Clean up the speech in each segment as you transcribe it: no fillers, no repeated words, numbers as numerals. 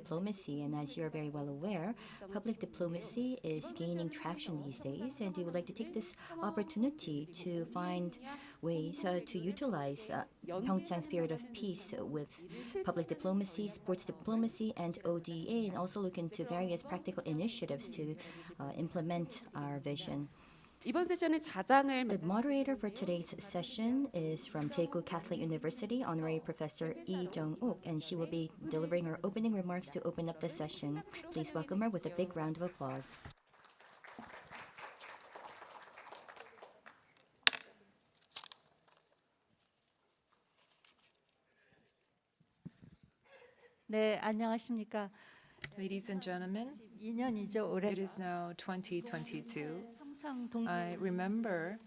diplomacy. And as you're very well aware, public diplomacy is gaining traction these days, and we would like to take this opportunity to find ways to utilize Pyeongchang's spirit of peace with public diplomacy, sports diplomacy, and ODA, and also look into various practical initiatives to implement our vision. The moderator for today's session is from Daegu Catholic University, Honorary Professor Jungok, and she will be delivering her opening remarks to open up the session. Please welcome her with a big round of applause. 네, 안녕하십니까? Ladies and gentlemen, it is now 2022. I remember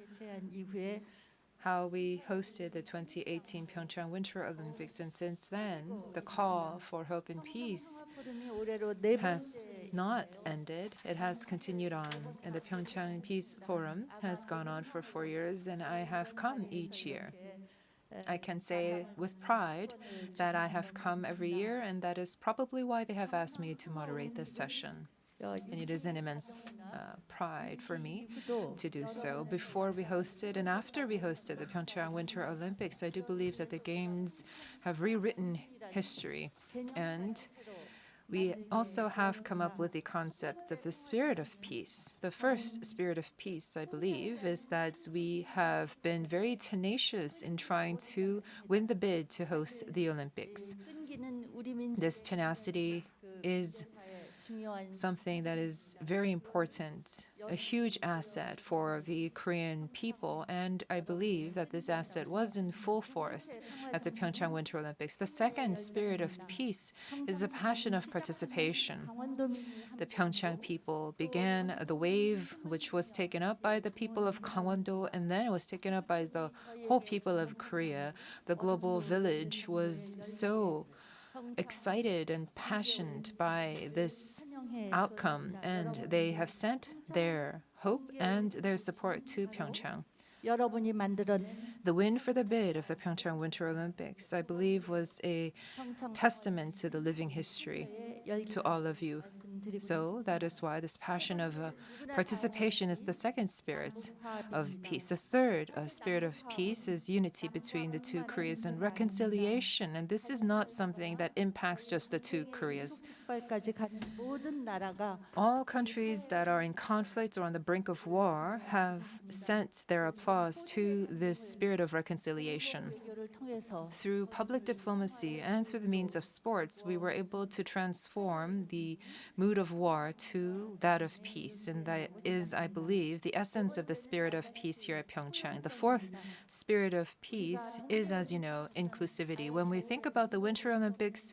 how we hosted the 2018 Pyeongchang Winter Olympics, and since then, the call for hope and peace has not ended. It has continued on, and the PyeongChang Peace Forum has gone on for 4 years, and I have come each year. I can say with pride that I have come every year, and that is probably why they have asked me to moderate this session. And it is an immense pride for me to do so. Before we hosted and after we hosted the Pyeongchang Winter Olympics, I do believe that the Games have rewritten history. And we also have come up with the concept of the spirit of peace. The first spirit of peace, I believe, is that we have been very tenacious in trying to win the bid to host the Olympics. This tenacity is something that is very important, a huge asset for the Korean people, and I believe that this asset was in full force at the Pyeongchang Winter Olympics. The second spirit of peace is a passion of participation. The Pyeongchang people began the wave which was taken up by the people of Gangwon-do, and then it was taken up by the whole people of Korea. The global village was so excited and passioned by this outcome, and they have sent their hope and their support to Pyeongchang. The win for the bid of the Pyeongchang Winter Olympics, I believe, was a testament to the living history to all of you. So that is why this passion of participation is the second spirit of peace. The third spirit of peace is unity between the two Koreas and reconciliation. And this is not something that impacts just the two Koreas. All countries that are in conflict or on the brink of war have sent their applause to this spirit of reconciliation. Through public diplomacy and through the means of sports, we were able to transform the mood of war to that of peace. And that is, I believe, the essence of the spirit of peace here at Pyeongchang. The fourth spirit of peace is, as you know, inclusivity. When we think about the Winter Olympics,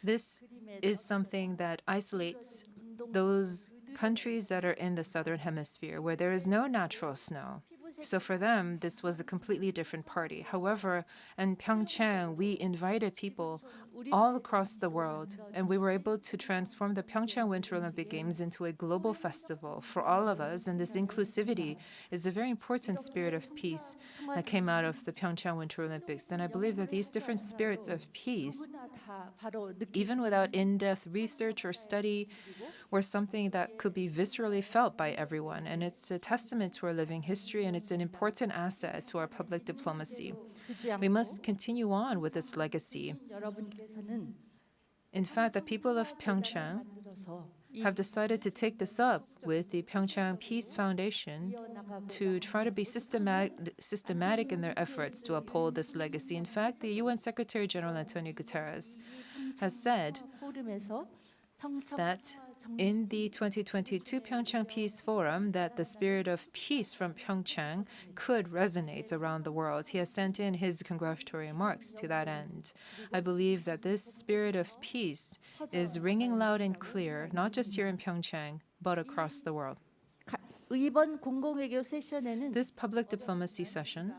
this is something that isolates those countries that are in the southern hemisphere where there is no natural snow. So for them, this was a completely different party. However, in Pyeongchang, we invited people all across the world, and we were able to transform the Pyeongchang Winter Olympic Games into a global festival for all of us. And this inclusivity is a very important spirit of peace that came out of the Pyeongchang Winter Olympics. And I believe that these different spirits of peace, even without in-depth research or study, were something that could be viscerally felt by everyone. And it's a testament to our living history, and it's an important asset to our public diplomacy. We must continue on with this legacy. In fact, the people of Pyeongchang have decided to take this up with the PyeongChang Peace Foundation to try to be systematic in their efforts to uphold this legacy. In fact, the UN Secretary General Antonio Guterres has said that in the 2022 PyeongChang Peace Forum that the spirit of peace from Pyeongchang could resonate around the world. He has sent in his congratulatory remarks to that end. I believe that this spirit of peace is ringing loud and clear, not just here in Pyeongchang, but across the world. This public diplomacy session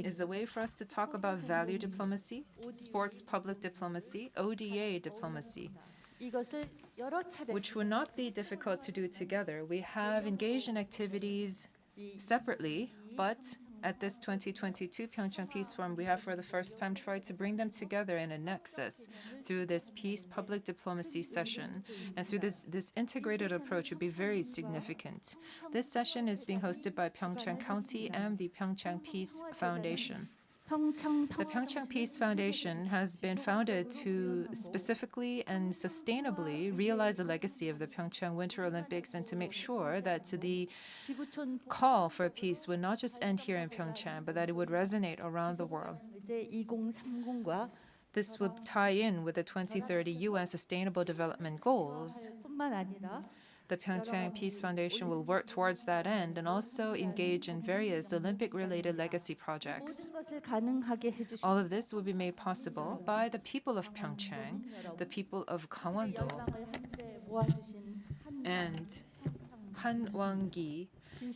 is a way for us to talk about value diplomacy, sports public diplomacy, ODA diplomacy, which would not be difficult to do together. We have engaged in activities separately, but at this 2022 PyeongChang Peace Forum, we have for the first time tried to bring them together in a nexus through this peace public diplomacy session. And through this integrated approach would be very significant. This session is being hosted by Pyeongchang County and the PyeongChang Peace Foundation. The PyeongChang Peace Foundation has been founded to specifically and sustainably realize the legacy of the Pyeongchang Winter Olympics and to make sure that the call for peace would not just end here in Pyeongchang, but that it would resonate around the world. This would tie in with the 2030 UN Sustainable Development Goals. The PyeongChang Peace Foundation will work towards that end and also engage in various Olympic-related legacy projects. All of this will be made possible by the people of Pyeongchang, the people of Gangwon-do, and Han Wang-gi,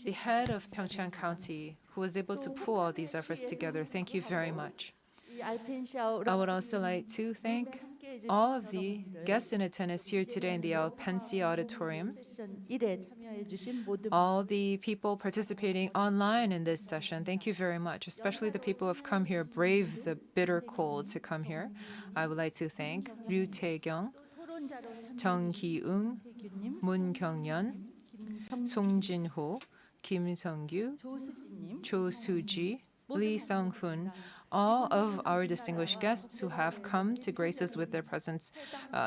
the head of Pyeongchang County, who was able to pull all these efforts together. Thank you very much. I would also like to thank all of the guests in attendance here today in the Alpensi Auditorium, all the people participating online in this session. Thank you very much, especially the people who have come here, braved the bitter cold to come here. I would like to thank Ryu Taekyeong, Jung Hee-ung, Moon Kyungyon, Song Jinho, Kim Sunggyu, Cho Suji, Lee Sung-hoon, all of our distinguished guests who have come to grace us with their presence.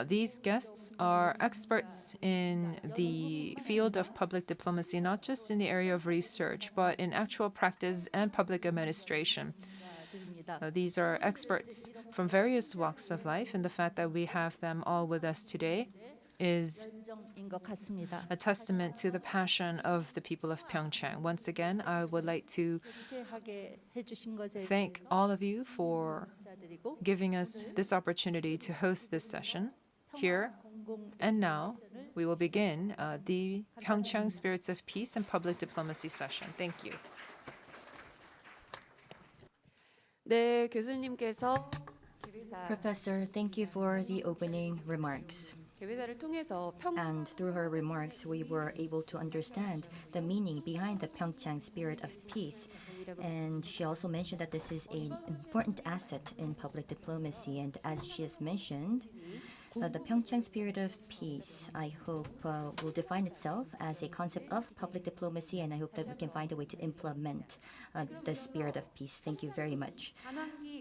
These guests are experts in the field of public diplomacy, not just in the area of research, but in actual practice and public administration. These are experts from various walks of life, and the fact that we have them all with us today is a testament to the passion of the people of Pyeongchang. Once again, I would like to thank all of you for giving us this opportunity to host this session here. And now, we will begin the Pyeongchang Spirits of Peace and Public Diplomacy session. Thank you. 네, 교수님께서 Professor, thank you for the opening remarks. 개회사를 통해서 And through her remarks, we were able to understand the meaning behind the Pyeongchang spirit of peace. And she also mentioned that this is an important asset in public diplomacy. And as she has mentioned, the Pyeongchang spirit of peace, I hope, will define itself as a concept of public diplomacy, and I hope that we can find a way to implement the spirit of peace. Thank you very much.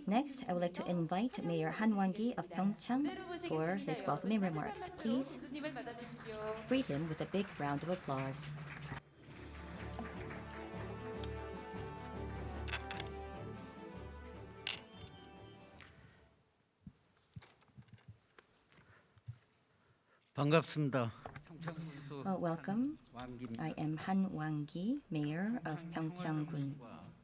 Next, I would like to invite Mayor Han Wang-gi of Pyeongchang for his welcoming remarks. Please greet him with a big round of applause. 반갑습니다. Welcome. I am Han Wang-gi, Mayor of Pyeongchang-gun.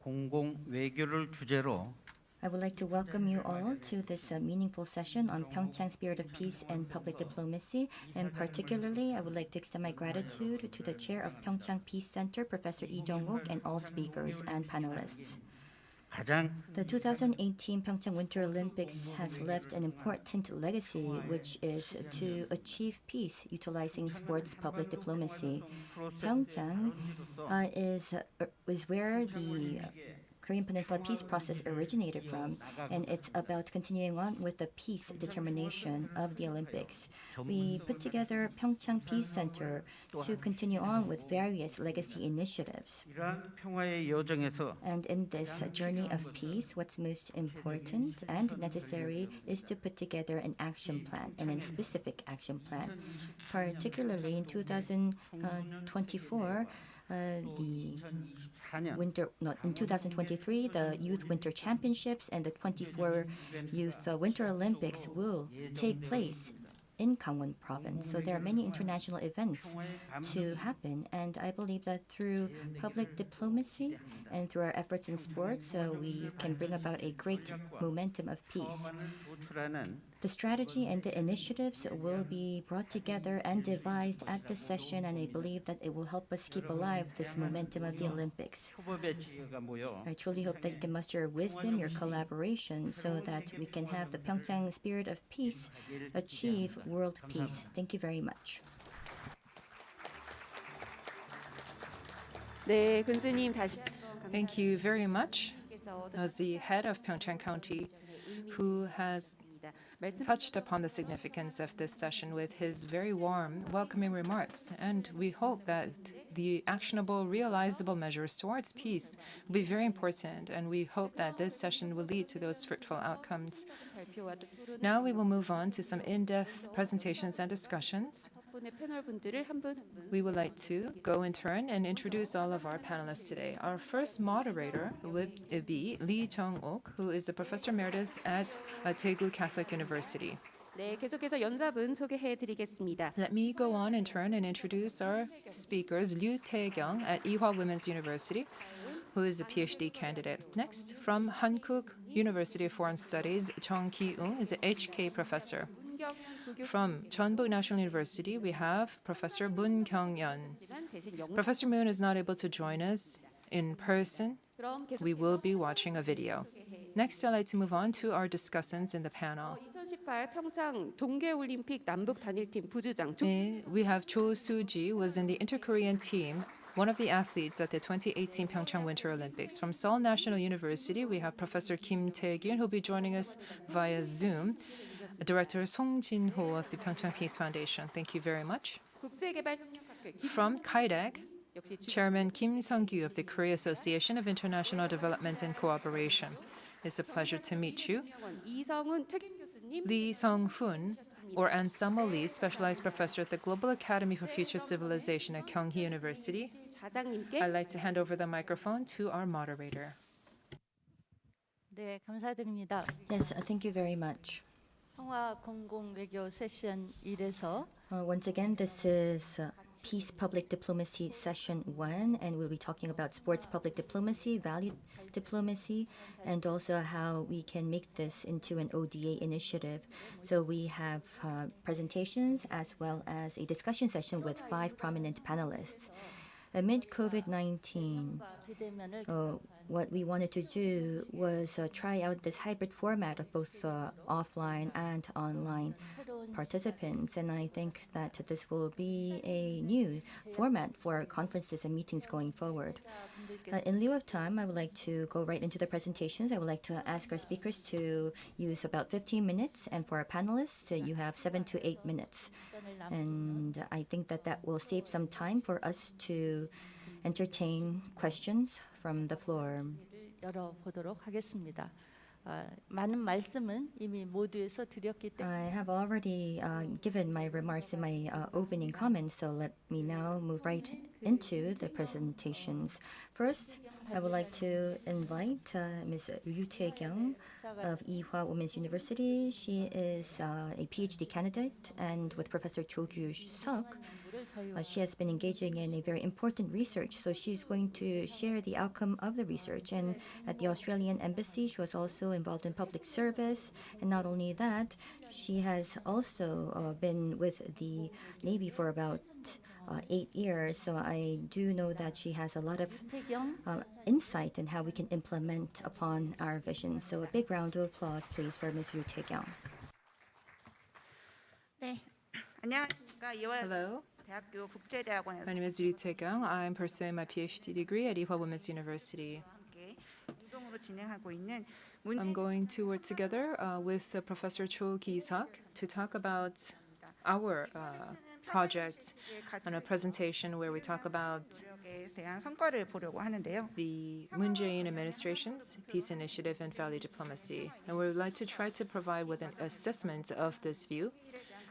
공공 외교를 주제로 I would like to welcome you all to this meaningful session on Pyeongchang spirit of peace and public diplomacy. And particularly, I would like to extend my gratitude to the chair of Pyeongchang Peace Center, Professor Jungok, and all speakers and panelists. The 2018 Pyeongchang Winter Olympics has left an important legacy, which is to achieve peace utilizing sports public diplomacy. Pyeongchang is where the Korean Penisula peace process originated from, and it's about continuing on with the peace determination of the Olympics. We put together PyeongChang Peace Center to continue on with various legacy initiatives. And in this journey of peace, what's most important and necessary is to put together an action plan, and a specific action plan. Particularly in 2024, in 2023, the Youth Winter Championships and the 24 Youth Winter Olympics will take place in Gangwon province. So there are many international events to happen, and I believe that through public diplomacy and through our efforts in sports, we can bring about a great momentum of peace. The strategy and the initiatives will be brought together and devised at this session, and I believe that it will help us keep alive this momentum of the Olympics. I truly hope that you can muster your wisdom, your collaboration, so that we can have the Pyeongchang spirit of peace achieve world peace. Thank you very much. 네, 근수님 다시 한번 Thank you very much. 감사합니다. As the head of Pyeongchang County, who has touched upon the significance of this session with his very warm, welcoming remarks. And we hope that the actionable, realizable measures towards peace will be very important. And we hope that this session will lead to those fruitful outcomes. 발표와 또 토론을 Now we will move on to some in-depth presentations and discussions. 분의 패널 분들을 한 분 한 분 We would like to go in turn and introduce all of our panelists today. Our first moderator would be Lee Jungok, who is a professor emeritus at Daegu Catholic University. 네, 계속해서 연사분 소개해 드리겠습니다. Let me go on in turn and introduce our speakers, Ryu Taekyeong at Ewha Women's University, who is a Ph.D. candidate. Next, from Hankuk University of Foreign Studies, Kyung is an HK professor. From Jeonbuk National University, we have Professor Kyungyon. 대신 영상 Professor Moon is not able to join us in person. 그럼 계속 We will be watching a video. Next, I'd like to move on to our discussants in the panel. 2018 평창 동계올림픽 남북 단일팀 부주장 We have Susie was in the inter-Korean team, one of the athletes at the 2018 PyeongChang Winter Olympics. From Seoul National University, we have Professor Kim Taekyoon, who will be joining us via Zoom. Director Jinho of the PyeongChang Peace Foundation. Thank you very much. 국제개발협력학회 From KAIDEC, 역시 Chairman Kim Sunggyu of the Korea Association of International Development and Cooperation. It's a pleasure to meet you. 이성훈 특임 교수님 Lee Sung-hoon, or Anselmo Lee, specialized professor at the Global Academy for Future Civilization at Kyung University. 자장님께 I'd like to hand over the microphone to our moderator. 네, 감사드립니다. Yes, thank you very much. 평화 공공 외교 세션 1에서 Once again, this is Peace Public Diplomacy Session 1, and we'll be talking about sports public diplomacy, value diplomacy, and also how we can make this into an ODA initiative. So we have presentations as well as a discussion session with 5 prominent panelists. Amid COVID-19, 비대면을 what we wanted to do was try out this hybrid format of both offline and online participants. And I think that this will be a new format for conferences and meetings going forward. In lieu of time, I would like to go right into the presentations. I would like to ask our speakers to use about 15 minutes. And for our panelists, you have 7 to 8 minutes. And I think that that will save some time for us to entertain questions from the floor. 열어보도록 하겠습니다. 많은 말씀은 이미 모두에서 드렸기 때문에 I have already given my remarks in my opening comments, so let me now move right into the presentations. First, I would like to invite Ms. Ryu Tae-kyung of Ewha Women's University. She is a Ph.D. candidate, and with Professor Cho Gyu-seok, she has been engaging in a very important research, so she's going to share the outcome of the research. And at the Australian Embassy, she was also involved in public service, and not only that, she has also been with the Navy for about 8 years, so I do know that she has a lot of insight in how we can implement upon our vision. So a big round of applause, please, for Ms. Ryu Tae-kyung. 네, 안녕하십니까. 이화 Hello, 대학교 국제대학원에서 my name is Ryu Taekyeong. I'm pursuing my PhD degree at Ewha Women's University. 함께 공동으로 진행하고 있는 I'm going to work together with Professor Cho Gi-seok to talk about our project and a presentation where we talk about 문제에 대한 성과를 보려고 하는데요. the Moon Jae-in administration's peace initiative and value diplomacy. And we would like to try to provide with an assessment of this view,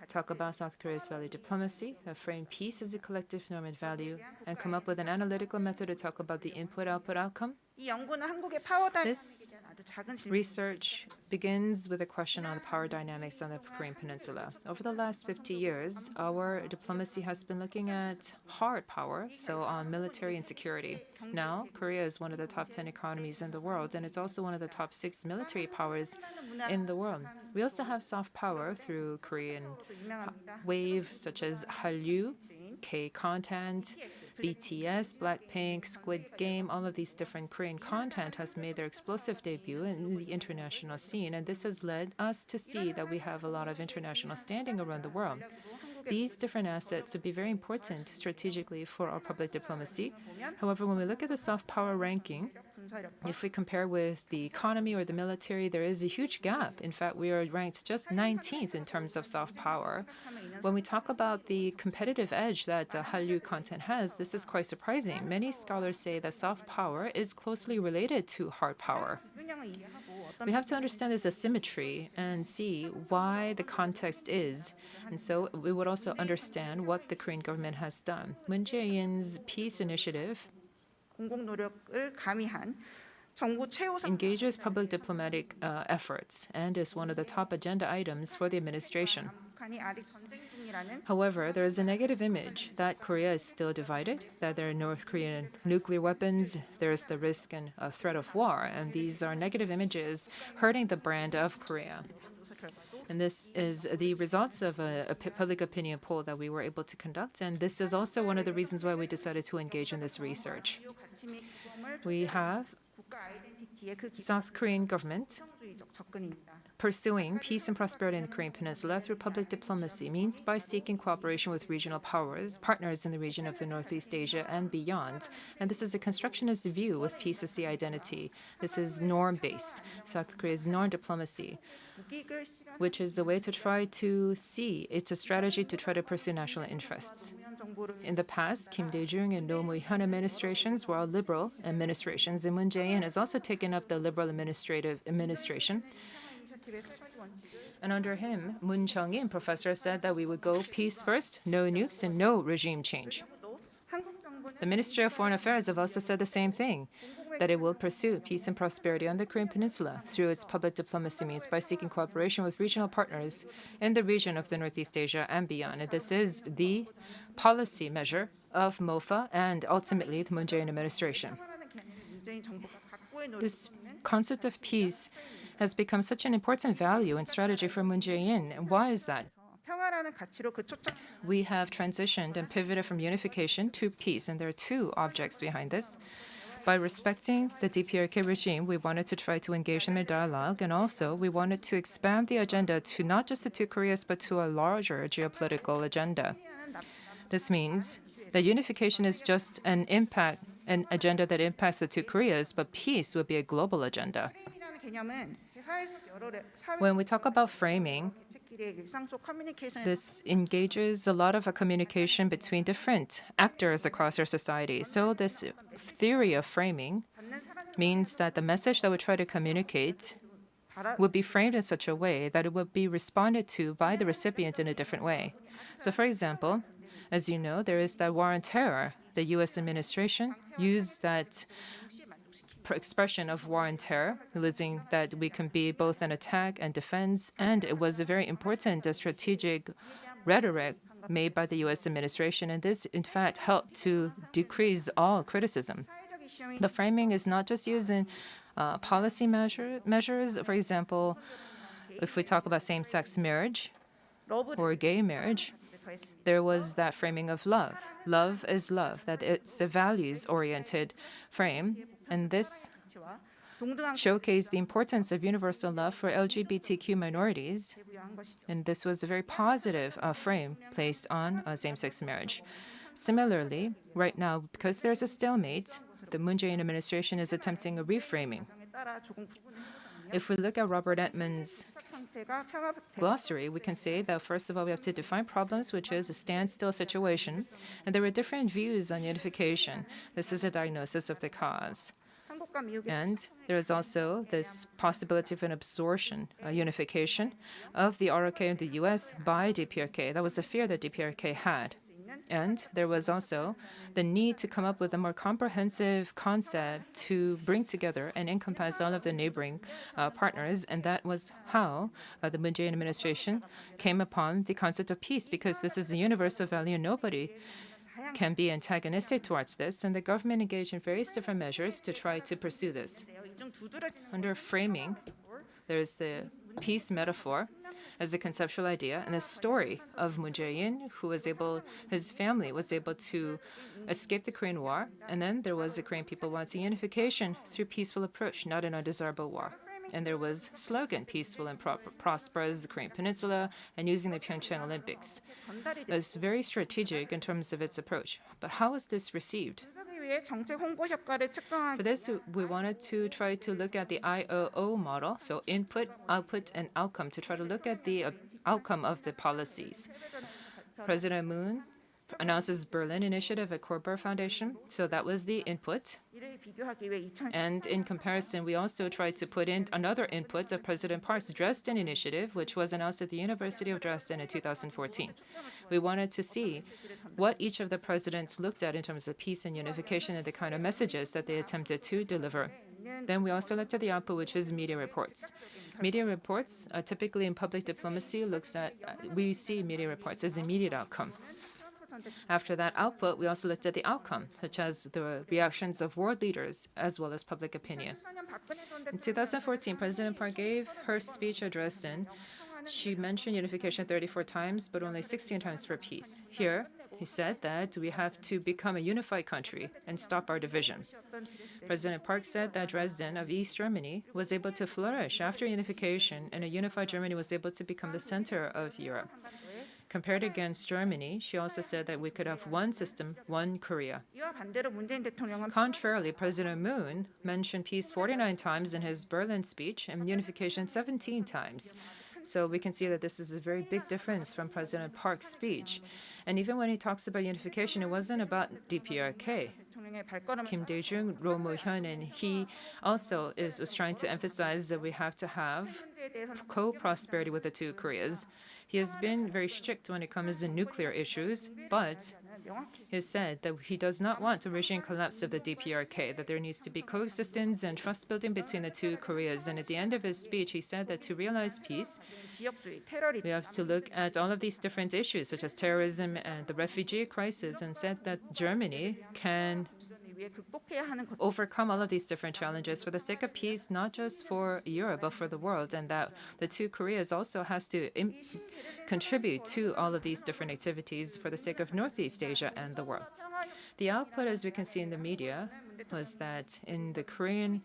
talk about South Korea's value diplomacy, frame peace as a collective norm and value, and come up with an analytical method to talk about the input-output outcome. 이 연구는 한국의 파워 This 다이내믹에 아주 작은 질문. research begins with a question on the power dynamics on the Korean Peninsula. Over the last 50 years, our diplomacy has been looking at hard power, so on military and security. Now, Korea is one of the top 10 economies in the world, and it's also one of the top 6 military powers in the world. We also have soft power through Korean wave, such as Hallyu, K-content, BTS, Blackpink, Squid Game, all of these different Korean content has made their explosive debut in the international scene, and this has led us to see that we have a lot of international standing around the world. These different assets would be very important strategically for our public diplomacy. However, when we look at the soft power ranking, if we compare with the economy or the military, there is a huge gap. In fact, we are ranked just 19th in terms of soft power. When we talk about the competitive edge that Hallyu content has, this is quite surprising. Many scholars say that soft power is closely related to hard power. We have to understand this asymmetry and see why the context is. And so we would also understand what the Korean government has done. Moon Jae-in's peace initiative engages public diplomatic efforts and is one of the top agenda items for the administration. However, there is a negative image that Korea is still divided, that there are North Korean nuclear weapons, there is the risk and threat of war, and these are negative images hurting the brand of Korea. And this is the results of a public opinion poll that we were able to conduct, and this is also one of the reasons why we decided to engage in this research. We have South Korean government pursuing peace and prosperity in the Korean Peninsula through public diplomacy means by seeking cooperation with regional partners in the region of the Northeast Asia and beyond. And this is a constructionist view with peace as the identity. This is norm-based. South Korea's norm diplomacy, which is a way to try to see. It's a strategy to try to pursue national interests. In the past, Kim Dae-jung and Roh Moo-hyun administrations were all liberal administrations, and Moon Jae-in has also taken up the liberal administration. And under him, Moon Chung-in, professor, said that we would go peace first, no nukes, and no regime change. The Ministry of Foreign Affairs have also said the same thing, that it will pursue peace and prosperity on the Korean Peninsula through its public diplomacy means by seeking cooperation with regional partners in the region of the Northeast Asia and beyond. And this is the policy measure of MOFA and ultimately the Moon Jae-in administration. This concept of peace has become such an important value and strategy for Moon Jae-in. And why is that? We have transitioned and pivoted from unification to peace, and there are two objects behind this. By respecting the DPRK regime, we wanted to try to engage them in dialogue, and also we wanted to expand the agenda to not just the two Koreas, but to a larger geopolitical agenda. This means that unification is just an agenda that impacts the two Koreas, but peace would be a global agenda. When we talk about framing, this engages a lot of a communication between different actors across our society. So this theory of framing means that the message that we try to communicate would be framed in such a way that it would be responded to by the recipient in a different way. So for example, as you know, there is that war on terror. The U.S. administration used that expression of war and terror, realizing that we can be both an attack and defense, and it was a very important strategic rhetoric made by the U.S. administration, and this, in fact, helped to decrease all criticism. The framing is not just used in policy measures. For example, if we talk about same-sex marriage or gay marriage, there was that framing of love. Love is love, that it's a values-oriented frame. And this showcased the importance of universal love for LGBTQ minorities. And this was a very positive frame placed on same-sex marriage. Similarly, right now, because there's a stalemate, the Moon Jae-in administration is attempting a reframing. If we look at Robert Entman's glossary, we can say that first of all, we have to define problems, which is a standstill situation. And there were different views on unification. This is a diagnosis of the cause. And there is also this possibility of an absorption, a unification of the ROK in the US by DPRK. That was a fear that DPRK had. And there was also the need to come up with a more comprehensive concept to bring together and encompass all of the neighboring partners. And that was how the Moon Jae-in administration came upon the concept of peace, because this is a universal value. Nobody can be antagonistic towards this. And the government engaged in various different measures to try to pursue this. Under framing, there's the peace metaphor as a conceptual idea, and the story of Moon Jae-in, his family was able to escape the Korean War, and then there was the Korean people wanting unification through peaceful approach, not an undesirable war. And there was slogan, peaceful and prosperous Korean Peninsula, and using the PyeongChang Olympics. It's very strategic in terms of its approach. But how was this received? For this, we wanted to try to look at the IOO model, so input, output, and outcome, to try to look at the outcome of the policies. President Moon announces Berlin Initiative at Korber Foundation, so that was the input. And in comparison, we also tried to put in another input of President Park's Dresden Initiative, which was announced at the University of Dresden in 2014. We wanted to see what each of the presidents looked at in terms of peace and unification and the kind of messages that they attempted to deliver. Then we also looked at the output, which is media reports. Media reports, typically in public diplomacy, we see media reports as immediate outcome. After that output, we also looked at the outcome, such as the reactions of world leaders as well as public opinion. In 2014, President Park gave her speech at Dresden. She mentioned unification 34 times, but only 16 times for peace. Here, he said that we have to become a unified country and stop our division. President Park said that Dresden of East Germany was able to flourish after unification, and a unified Germany was able to become the center of Europe. Compared against Germany, she also said that we could have one system, one Korea. Contrarily, President Moon mentioned peace 49 times in his Berlin speech and unification 17 times. So we can see that this is a very big difference from President Park's speech. And even when he talks about unification, it wasn't about DPRK. Kim Dae-jung, Roh Moo-hyun, and he also was trying to emphasize that we have to have co-prosperity with the two Koreas. He has been very strict when it comes to nuclear issues, but he said that he does not want a regime collapse of the DPRK, that there needs to be coexistence and trust building between the two Koreas. And at the end of his speech, he said that to realize peace, we have to look at all of these different issues, such as terrorism and the refugee crisis, and said that Germany can overcome all of these different challenges for the sake of peace, not just for Europe, but for the world, and that the two Koreas also has to contribute to all of these different activities for the sake of Northeast Asia and the world. The output, as we can see in the media, was that in the Korean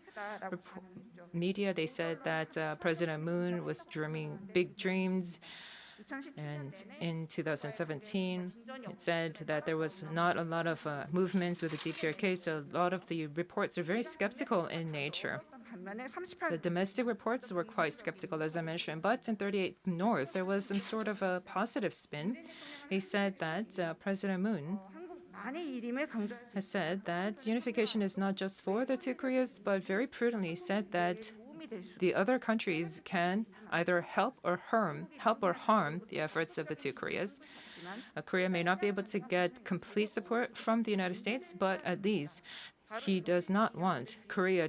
media, they said that President Moon was dreaming big dreams. And in 2017, it said that there was not a lot of movements with the DPRK, so a lot of the reports are very skeptical in nature. The domestic reports were quite skeptical, as I mentioned, but in 38 North, there was some sort of a positive spin. He said that President Moon has said that unification is not just for the two Koreas, but very prudently said that the other countries can either help or harm the efforts of the two Koreas. Korea may not be able to get complete support from the United States, but at least Korea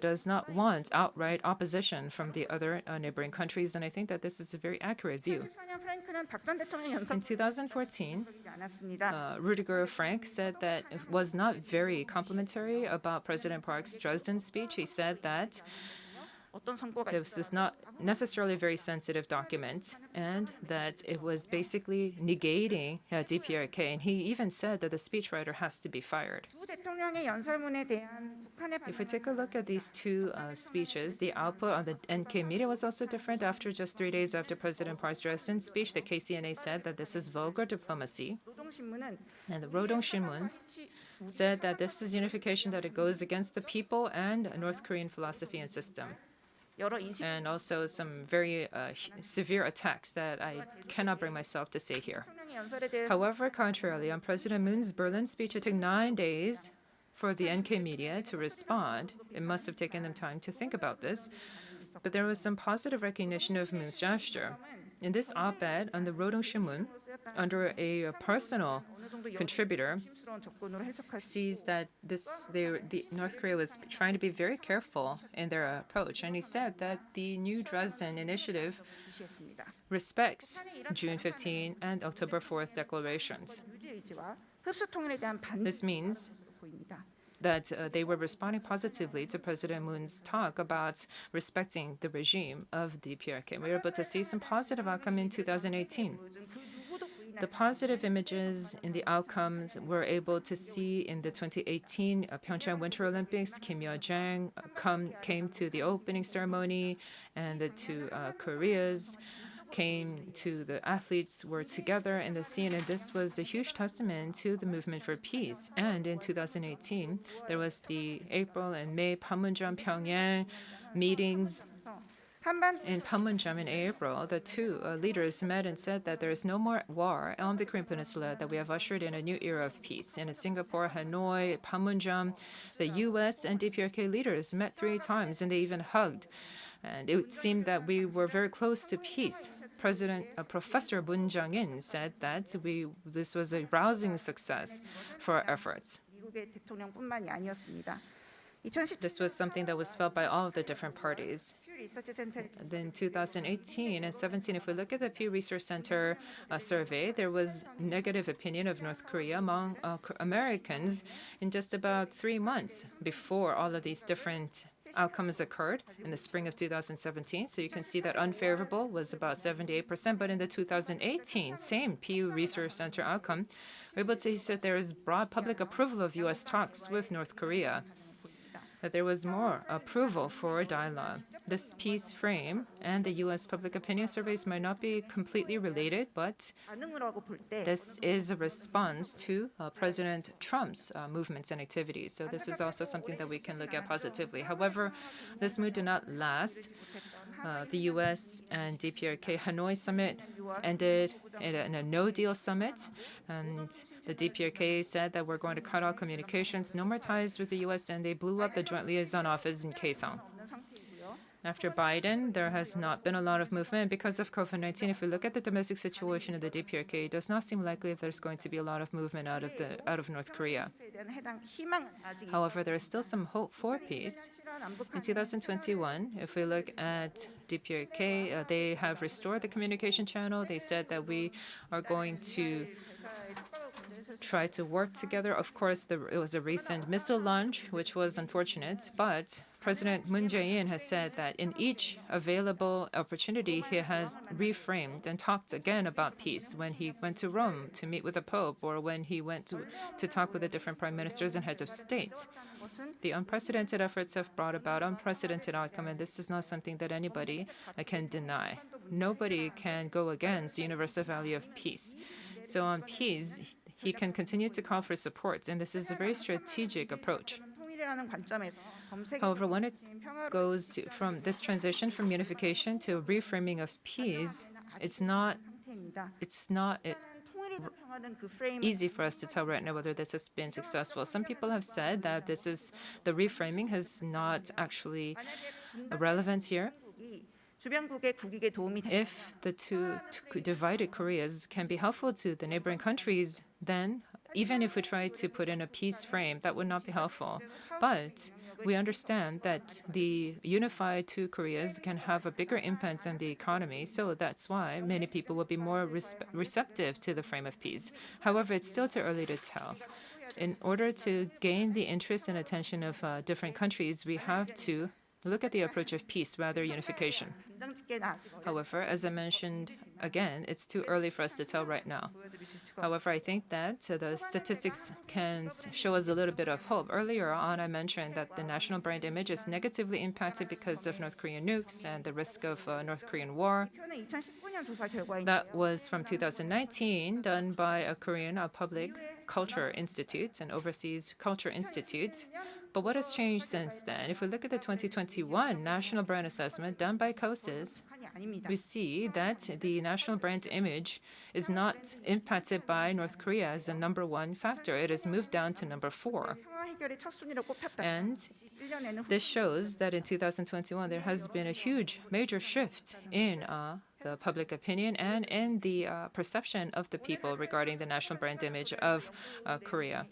does not want outright opposition from the other neighboring countries, and I think that this is a very accurate view. In 2014, Rudiger Frank said that it was not very complimentary about President Park's Dresden speech. He said that this is not necessarily a very sensitive document, and that it was basically negating DPRK. And he even said that the speechwriter has to be fired. If we take a look at these two speeches, the output on the NK media was also different. After just 3 days after President Park's Dresden speech, the KCNA said that this is vulgar diplomacy. And the Rodong Shinmun said that this is unification, that it goes against the people and North Korean philosophy and system. And also some very severe attacks that I cannot bring myself to say here. However, contrarily, on President Moon's Berlin speech, it took 9 days for the NK media to respond. It must have taken them time to think about this. But there was some positive recognition of Moon's gesture. In this op-ed on the Rodong Shinmun, under a personal contributor, sees that the North Korea was trying to be very careful in their approach, and he said that the new Dresden Initiative respects June 15 and October 4th declarations. This means that they were responding positively to President Moon's talk about respecting the regime of the DPRK. We were able to see some positive outcome in 2018. The positive images in the outcomes we're able to see in the 2018 Pyeongchang Winter Olympics. Kim Yo-jang came to the opening ceremony, and the two Koreas came to the athletes were together in the scene, and this was a huge testament to the movement for peace. And in 2018, there was the April and May Panmunjom Pyongyang meetings. In Panmunjom in April, the two leaders met and said that there is no more war on the Korean Peninsula, that we have ushered in a new era of peace. And in Singapore, Hanoi, Panmunjom, the U.S. and DPRK leaders met 3 times, and they even hugged. And it seemed that we were very close to peace. Professor Moon Jung-in said that this was a rousing success for our efforts. This was something that was felt by all of the different parties. Then 2018 and 17, if we look at the Pew Research Center survey, there was negative opinion of North Korea among Americans in just about 3 months before all of these different outcomes occurred in the spring of 2017. So you can see that unfavorable was about 78%. But in the 2018 same Pew Research Center outcome, we're able to see that there is broad public approval of U.S. talks with North Korea, that there was more approval for dialogue. This peace frame and the U.S. public opinion surveys might not be completely related, but this is a response to President Trump's movements and activities. So this is also something that we can look at positively. However, this mood did not last. The U.S. and DPRK Hanoi summit ended in a no-deal summit, and the DPRK said that we're going to cut off communications, no more ties with the U.S., and they blew up the Joint Liaison Office in Kaesong. After Biden, there has not been a lot of movement because of COVID-19. If we look at the domestic situation in the DPRK, it does not seem likely that there's going to be a lot of movement out of North Korea. However, there is still some hope for peace. In 2021, if we look at DPRK, they have restored the communication channel. They said that we are going to try to work together. Of course, it was a recent missile launch, which was unfortunate, but President Moon Jae-in has said that in each available opportunity, he has reframed and talked again about peace when he went to Rome to meet with the Pope, or when he went to talk with the different prime ministers and heads of state. The unprecedented efforts have brought about unprecedented outcome, and this is not something that anybody can deny. Nobody can go against the universal value of peace. So on peace, he can continue to call for support, and this is a very strategic approach. However, when it goes from this transition from unification to reframing of peace, it's not easy for us to tell right now whether this has been successful. Some people have said that the reframing has not actually relevant here. If the two divided Koreas can be helpful to the neighboring countries, then even if we try to put in a peace frame, that would not be helpful. But we understand that the unified two Koreas can have a bigger impact on the economy, so that's why many people will be more receptive to the frame of peace. However, it's still too early to tell. In order to gain the interest and attention of different countries, we have to look at the approach of peace rather unification. However, as I mentioned again, it's too early for us to tell right now. However, I think that the statistics can show us a little bit of hope. Earlier on, I mentioned that the national brand image is negatively impacted because of North Korean nukes and the risk of North Korean war. That was from 2019, done by a Korean Public Culture Institute, an overseas culture institute. But what has changed since then? If we look at the 2021 national brand assessment done by KOICA, we see that the national brand image is not impacted by North Korea as the #1 factor. It has moved down to #4. And this shows that in 2021, there has been a huge, major shift in the public opinion and in the perception of the people regarding the national brand image of Korea.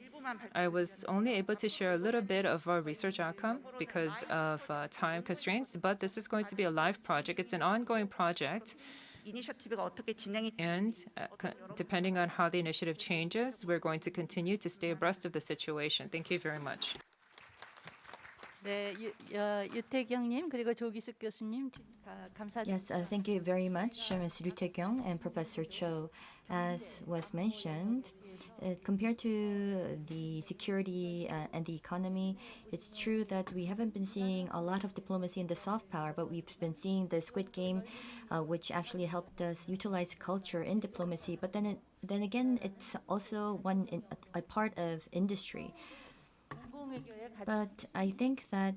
I was only able to share a little bit of our research outcome because of time constraints, but this is going to be a live project. It's an ongoing project. And depending on how the initiative changes, we're going to continue to stay abreast of the situation. Thank you very much. 네, 유태경님 그리고 조기숙 교수님 감사드립니다. Yes, thank you very much, Ms. Ryu Taekyeong and Professor Cho. As was mentioned, compared to the security and the economy, it's true that we haven't been seeing a lot of diplomacy in the soft power, but we've been seeing the Squid Game, which actually helped us utilize culture in diplomacy. But then again, it's also a part of industry. But I think that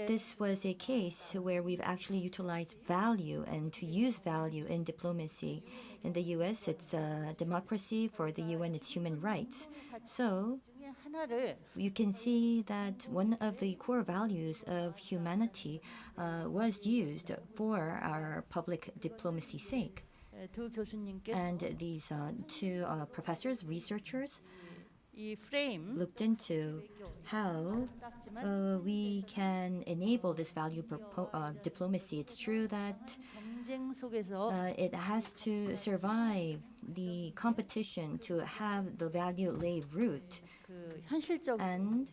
this was a case where we've actually utilized value and to use value in diplomacy. In the US, it's democracy. For the UN, it's human rights. So you can see that one of the core values of humanity was used for our public diplomacy's sake. 두 교수님께 And these two professors, researchers, 이 프레임 looked into how we can enable this value diplomacy. It's true that 경쟁 속에서 it has to survive the competition to have the value lay root. 그 현실적 And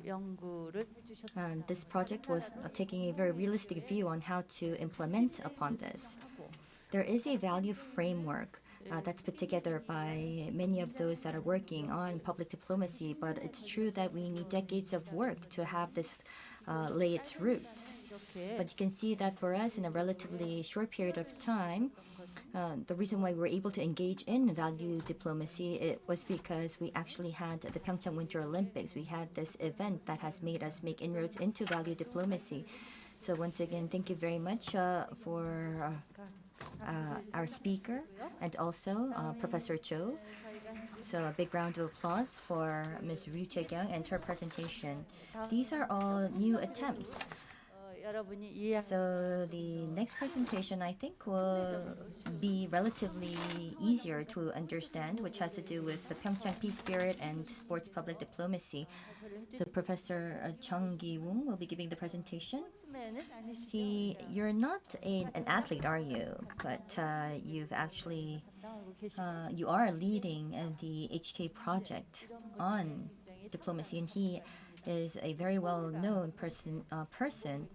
연구를 해주셨습니다. this project was taking a very realistic view on how to implement upon this. There is a value framework that's put together by many of those that are working on public diplomacy, but it's true that we need decades of work to have this lay its roots. But you can see that for us, in a relatively short period of time, the reason why we were able to engage in value diplomacy, it was because we actually had the Pyeongchang Winter Olympics. We had this event that has made us make inroads into value diplomacy. So once again, thank you very much for our speaker and also Professor Cho. So a big round of applause for Ms. Ryu Taekyeong and her presentation. These are all new attempts. 여러분이 이해 So the next presentation, I think, will be relatively easier to understand, which has to do with the PyeongChang Peace Spirit and sports public diplomacy. So Professor Giwoong will be giving the presentation. You're not an athlete, are you? But you've actually, you are leading the HK project on diplomacy, and he is a very well-known person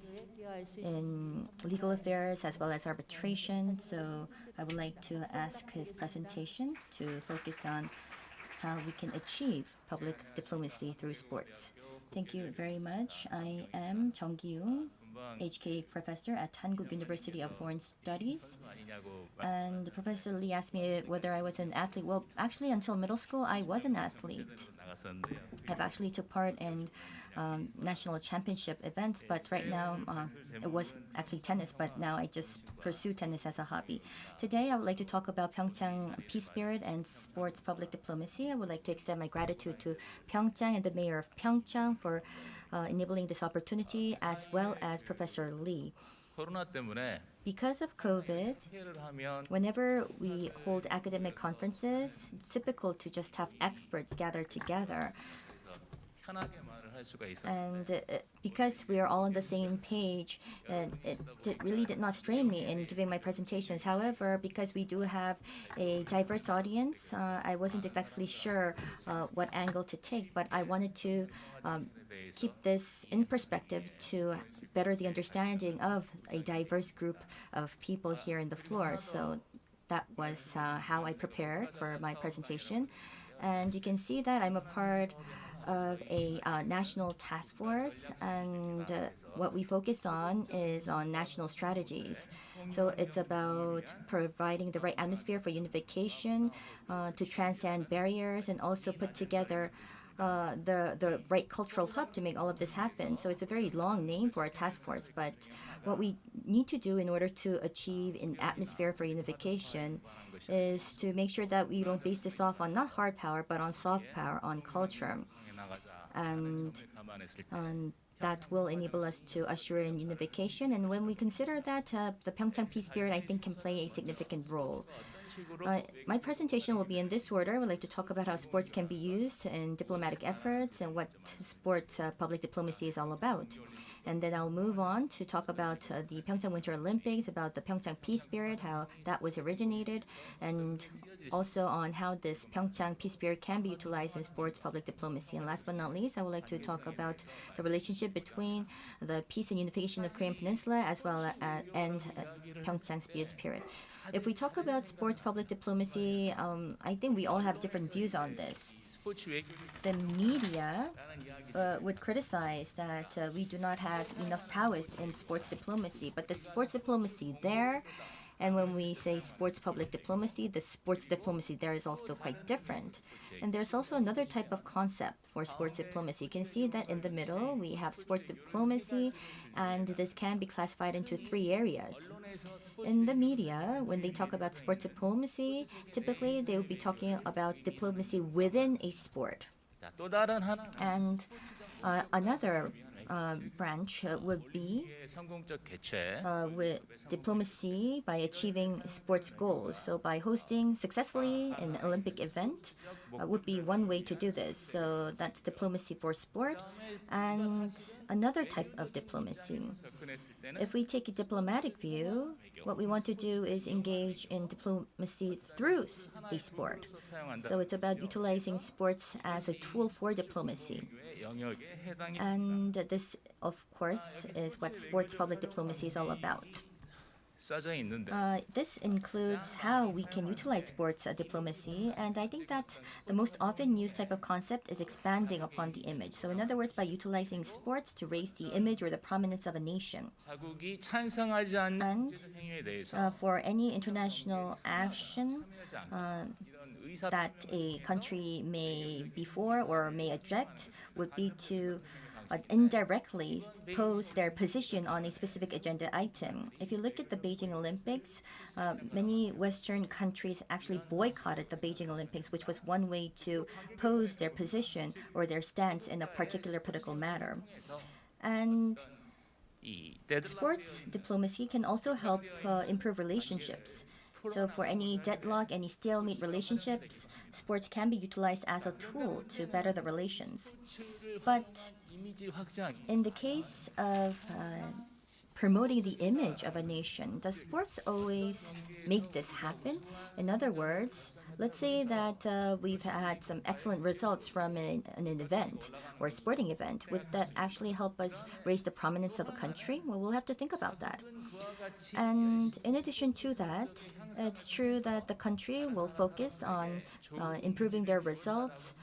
in legal affairs as well as arbitration. So I would like to ask his presentation to focus on how we can achieve public diplomacy through sports. Thank you very much. I am Jeonbuk, HK professor at Hankuk University of Foreign Studies. And Professor Lee asked me whether I was an athlete. Well, actually, until middle school, I was an athlete. I've actually took part in national championship events, but right now it was actually tennis, but now I just pursue tennis as a hobby. Today, I would like to talk about PyeongChang Peace Spirit and sports public diplomacy. I would like to extend my gratitude to PyeongChang and the mayor of PyeongChang for enabling this opportunity, as well as Professor Lee. Because of COVID, whenever we hold academic conferences, it's typical to just have experts gather together. And because we are all on the same page, it really did not strain me in giving my presentations. However, because we do have a diverse audience, I wasn't exactly sure what angle to take, but I wanted to keep this in perspective to better the understanding of a diverse group of people here in the floor. So that was how I prepared for my presentation. And you can see that I'm a part of a national task force, and what we focus on is on national strategies. So it's about providing the right atmosphere for unification, to transcend barriers, and also put together the right cultural hub to make all of this happen. So it's a very long name for a task force, but what we need to do in order to achieve an atmosphere for unification is to make sure that we don't base this off on not hard power, but on soft power, on culture. And that will enable us to usher in unification. And when we consider that, the PyeongChang Peace Spirit, I think, can play a significant role. My presentation will be in this order. I would like to talk about how sports can be used in diplomatic efforts and what sports public diplomacy is all about. And then I'll move on to talk about the Pyeongchang Winter Olympics, about the PyeongChang Peace Spirit, how that was originated, and also on how this PyeongChang Peace Spirit can be utilized in sports public diplomacy. And last but not least, I would like to talk about the relationship between the peace and unification of Korean Peninsula as well as PyeongChang's Peace Spirit. If we talk about sports public diplomacy, I think we all have different views on this. The media would criticize that we do not have enough prowess in sports diplomacy, but the sports diplomacy there, and when we say sports public diplomacy, the sports diplomacy there is also quite different. And there's also another type of concept for sports diplomacy. You can see that in the middle we have sports diplomacy, and this can be classified into 3 areas. In the media, when they talk about sports diplomacy, typically they will be talking about diplomacy within a sport. And another branch would be with diplomacy by achieving sports goals. So by hosting successfully an Olympic event would be one way to do this. So that's diplomacy for sport. And another type of diplomacy, if we take a diplomatic view, what we want to do is engage in diplomacy through a sport. So it's about utilizing sports as a tool for diplomacy. And this, of course, is what sports public diplomacy is all about. This includes how we can utilize sports diplomacy, and I think that the most often used type of concept is expanding upon the image. So in other words, by utilizing sports to raise the image or the prominence of a nation. And for any international action that a country may be for or may object would be to indirectly pose their position on a specific agenda item. If you look at the Beijing Olympics, many Western countries actually boycotted the Beijing Olympics, which was one way to pose their position or their stance in a particular political matter. And sports diplomacy can also help improve relationships. So for any deadlock, any stalemate relationships, sports can be utilized as a tool to better the relations. But in the case of promoting the image of a nation, does sports always make this happen? In other words, let's say that we've had some excellent results from an event or a sporting event. Would that actually help us raise the prominence of a country? Well, we'll have to think about that. And in addition to that, it's true that the country will focus on improving their results,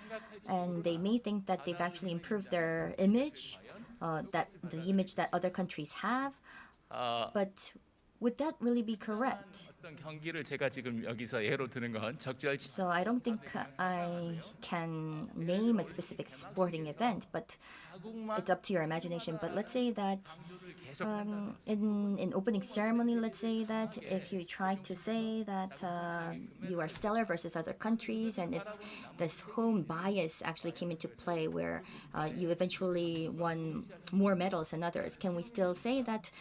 and they may think that they've actually improved their image, that the image that other countries have. But would that really be correct? So I don't think I can name a specific sporting event, but it's up to your imagination. But let's say that in opening ceremony, let's say that if you try to say that you are stellar versus other countries, and if this home bias actually came into play where you eventually won more medals than others, can we still say that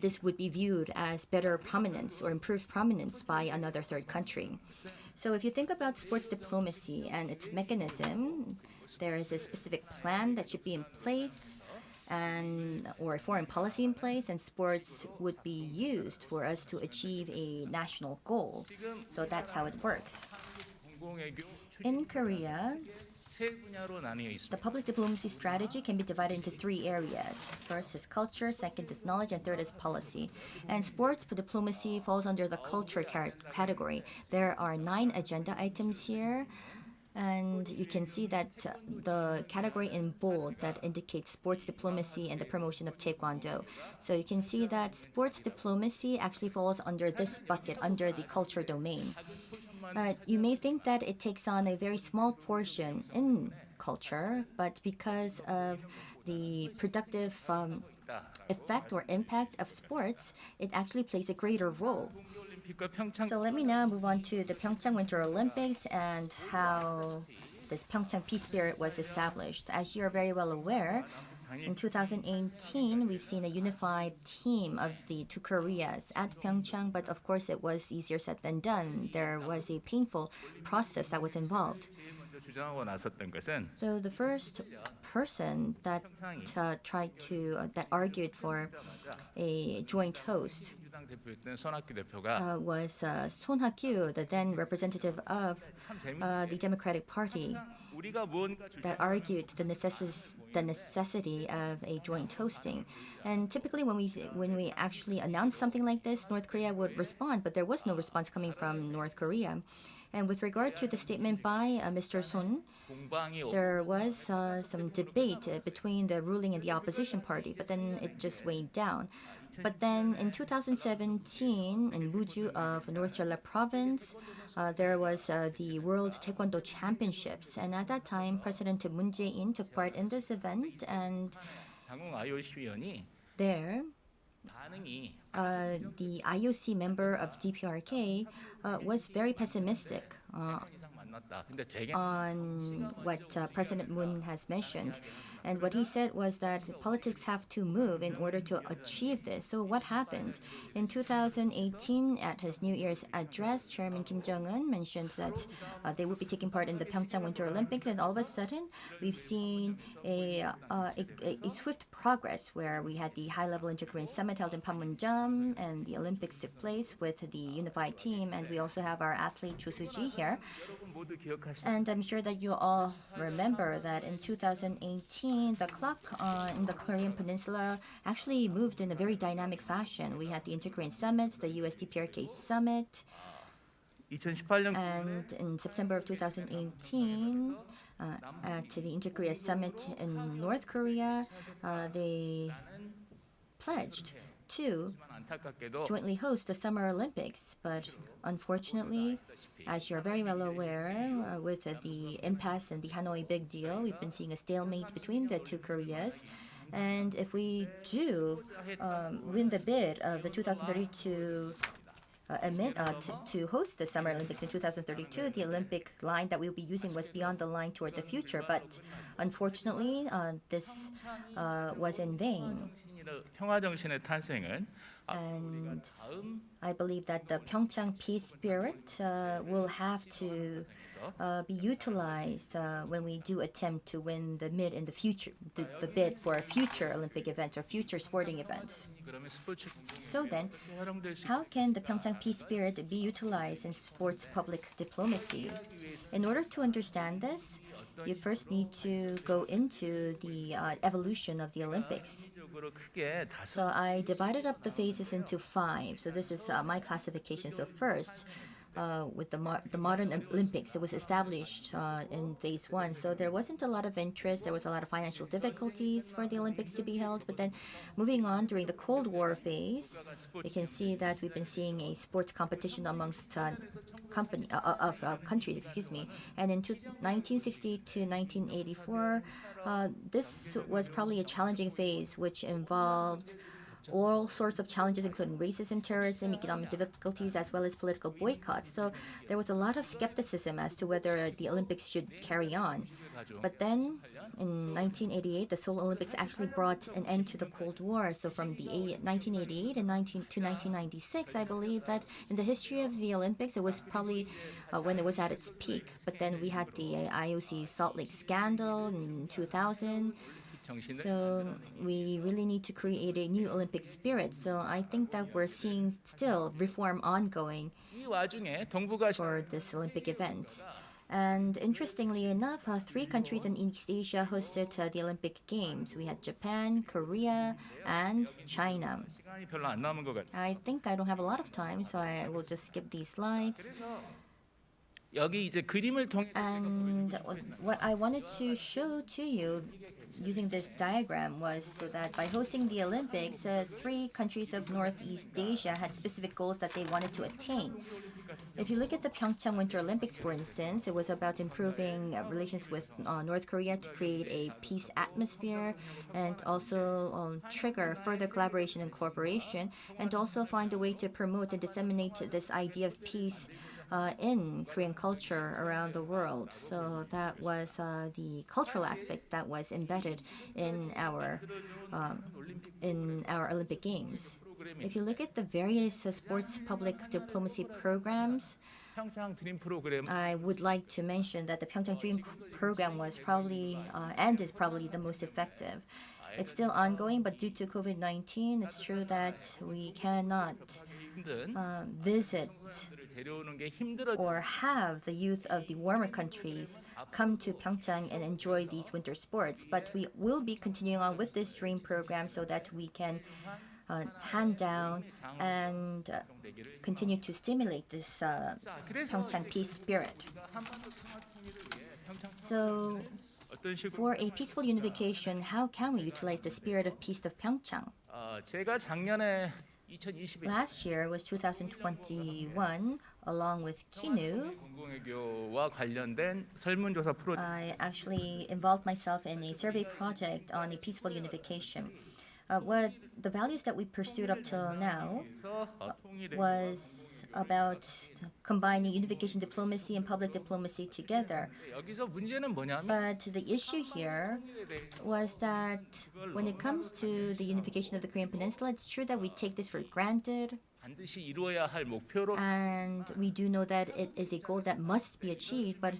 this would be viewed as better prominence or improved prominence by another third country? So if you think about sports diplomacy and its mechanism, there is a specific plan that should be in place, or a foreign policy in place, and sports would be used for us to achieve a national goal. So that's how it works. In Korea, the public diplomacy strategy can be divided into 3 areas. First is culture, second is knowledge, and third is policy. And sports diplomacy falls under the culture category. There are 9 agenda items here. And you can see that the category in bold that indicates sports diplomacy and the promotion of Taekwondo. So you can see that sports diplomacy actually falls under this bucket, under the culture domain. You may think that it takes on a very small portion in culture, but because of the productive effect or impact of sports, it actually plays a greater role. So let me now move on to the Pyeongchang Winter Olympics and how this Pyeongchang Peace Spirit was established. As you're very well aware, in 2018, we've seen a unified team of the 2 Koreas at Pyeongchang, but of course it was easier said than done. There was a painful process that was involved. So the first person that argued for a joint host 대표였던 손학규 대표가 was Son Ha-kyu, the then representative of the Democratic Party, 우리가 무언가 that argued the necessity of a joint hosting. And typically when we actually announced something like this, North Korea would respond, but there was no response coming from North Korea. And with regard to the statement by Mr. Son, 공방이 there was some debate between the ruling and the opposition party, but then it just weighed down. But then in 2017, in Muju of North Jeolla Province, there was the World Taekwondo Championships. And at that time, President Moon Jae-in took part in this event. And 장ung IOC 위원이 there, 반응이 the IOC member of DPRK was very pessimistic 이상 만났다. 근데 되게 on what President Moon has mentioned. And what he said was that politics have to move in order to achieve this. So what happened? In 2018, at his New Year's address, Chairman Kim Jong-un mentioned that they would be taking part in the Pyeongchang Winter Olympics. And all of a sudden, we've seen a swift progress where we had the high-level inter-Korean summit held in Panmunjom, and the Olympics took place with the unified team. And we also have our athlete Cho Susie here. 모두 기억하시는 And I'm sure that you all remember that in 2018, the clock in the Korean Peninsula actually moved in a very dynamic fashion. We had the Inter-Korean Summits, the USDPRK Summit, 2018년 and in September of 2018, at the Inter-Korea Summit in North Korea, they pledged to 안타깝게도 jointly host the Summer Olympics. But unfortunately, as you're very well aware, with the impasse and the Hanoi big deal, we've been seeing a stalemate between the two Koreas. And if we do win the bid of the 2032 to host the Summer Olympics in 2032, the Olympic line that we'll be using was beyond the line toward the future. But unfortunately, this was in vain. 평화 정신의 탄생은 And 다음 I believe that the PyeongChang Peace spirit will have to be utilized when we do attempt to win the bid in the future, the bid for future Olympic events or future sporting events. 그러면 스포츠 So then, 활용될 수 how can the PyeongChang Peace spirit be utilized in sports public diplomacy? In order to understand this, you first need to go into the evolution of the Olympics. 적으로 크게 다섯 So I divided up the phases into 5. So this is my classification. So first, with the modern Olympics, it was established in phase 1. So there wasn't a lot of interest. There was a lot of financial difficulties for the Olympics to be held. But then moving on during the Cold War phase, you can see that we've been seeing a sports competition amongst countries, excuse me. And in 1960 to 1984, this was probably a challenging phase, which involved all sorts of challenges, including racism, terrorism, economic difficulties, as well as political boycotts. So there was a lot of skepticism as to whether the Olympics should carry on. But then, in 1988, the Seoul Olympics actually brought an end to the Cold War. So from the 1988 and 1996, I believe that in the history of the Olympics, it was probably when it was at its peak. But then we had the IOC Salt Lake scandal in 2000. 정신을 So we really need to create a new Olympic spirit. So I think that we're seeing still reform ongoing 이 와중에 동북아시아 for this Olympic event. And interestingly enough, 3 countries in East Asia hosted the Olympic Games. We had Japan, Korea, and China. 시간이 별로 안 남은 것 같아요. I think I don't have a lot of time, so I will just skip these slides. 여기 이제 그림을 통해 And what I wanted to show to you using this diagram was so that by hosting the Olympics, 3 countries of Northeast Asia had specific goals that they wanted to attain. If you look at the Pyeongchang Winter Olympics, for instance, it was about improving relations with North Korea to create a peace atmosphere and also trigger further collaboration and cooperation, and also find a way to promote and disseminate this idea of peace in Korean culture around the world. So that was the cultural aspect that was embedded in our Olympic Games. If you look at the various sports public diplomacy programs, 평창 드림 프로그램 I would like to mention that the Pyeongchang Dream program was probably and is probably the most effective. it's still ongoing, but due to COVID-19, it's true that we cannot 힘든 visit 사람들을 데려오는 게 힘들어. or have the youth of the warmer countries come to Pyeongchang and enjoy these winter sports. But we will be continuing on with this dream program so that we can hand down and continue to stimulate this Pyeongchang peace spirit. So 어떤 식으로 for a peaceful unification, how can we utilize the spirit of peace of Pyeongchang? 제가 작년에 2021 Last year was 2021, along with Kinu. 공공외교와 관련된 설문조사 프로젝트 I actually involved myself in a survey project on a peaceful unification. What the values that we pursued up till now was about combining unification diplomacy and public diplomacy together. 여기서 문제는 뭐냐면 But the issue here was that when it comes to the unification of the Korean Peninsula, it's true that we take this for granted, 반드시 이루어야 할 목표로 and we do know that it is a goal that must be achieved, but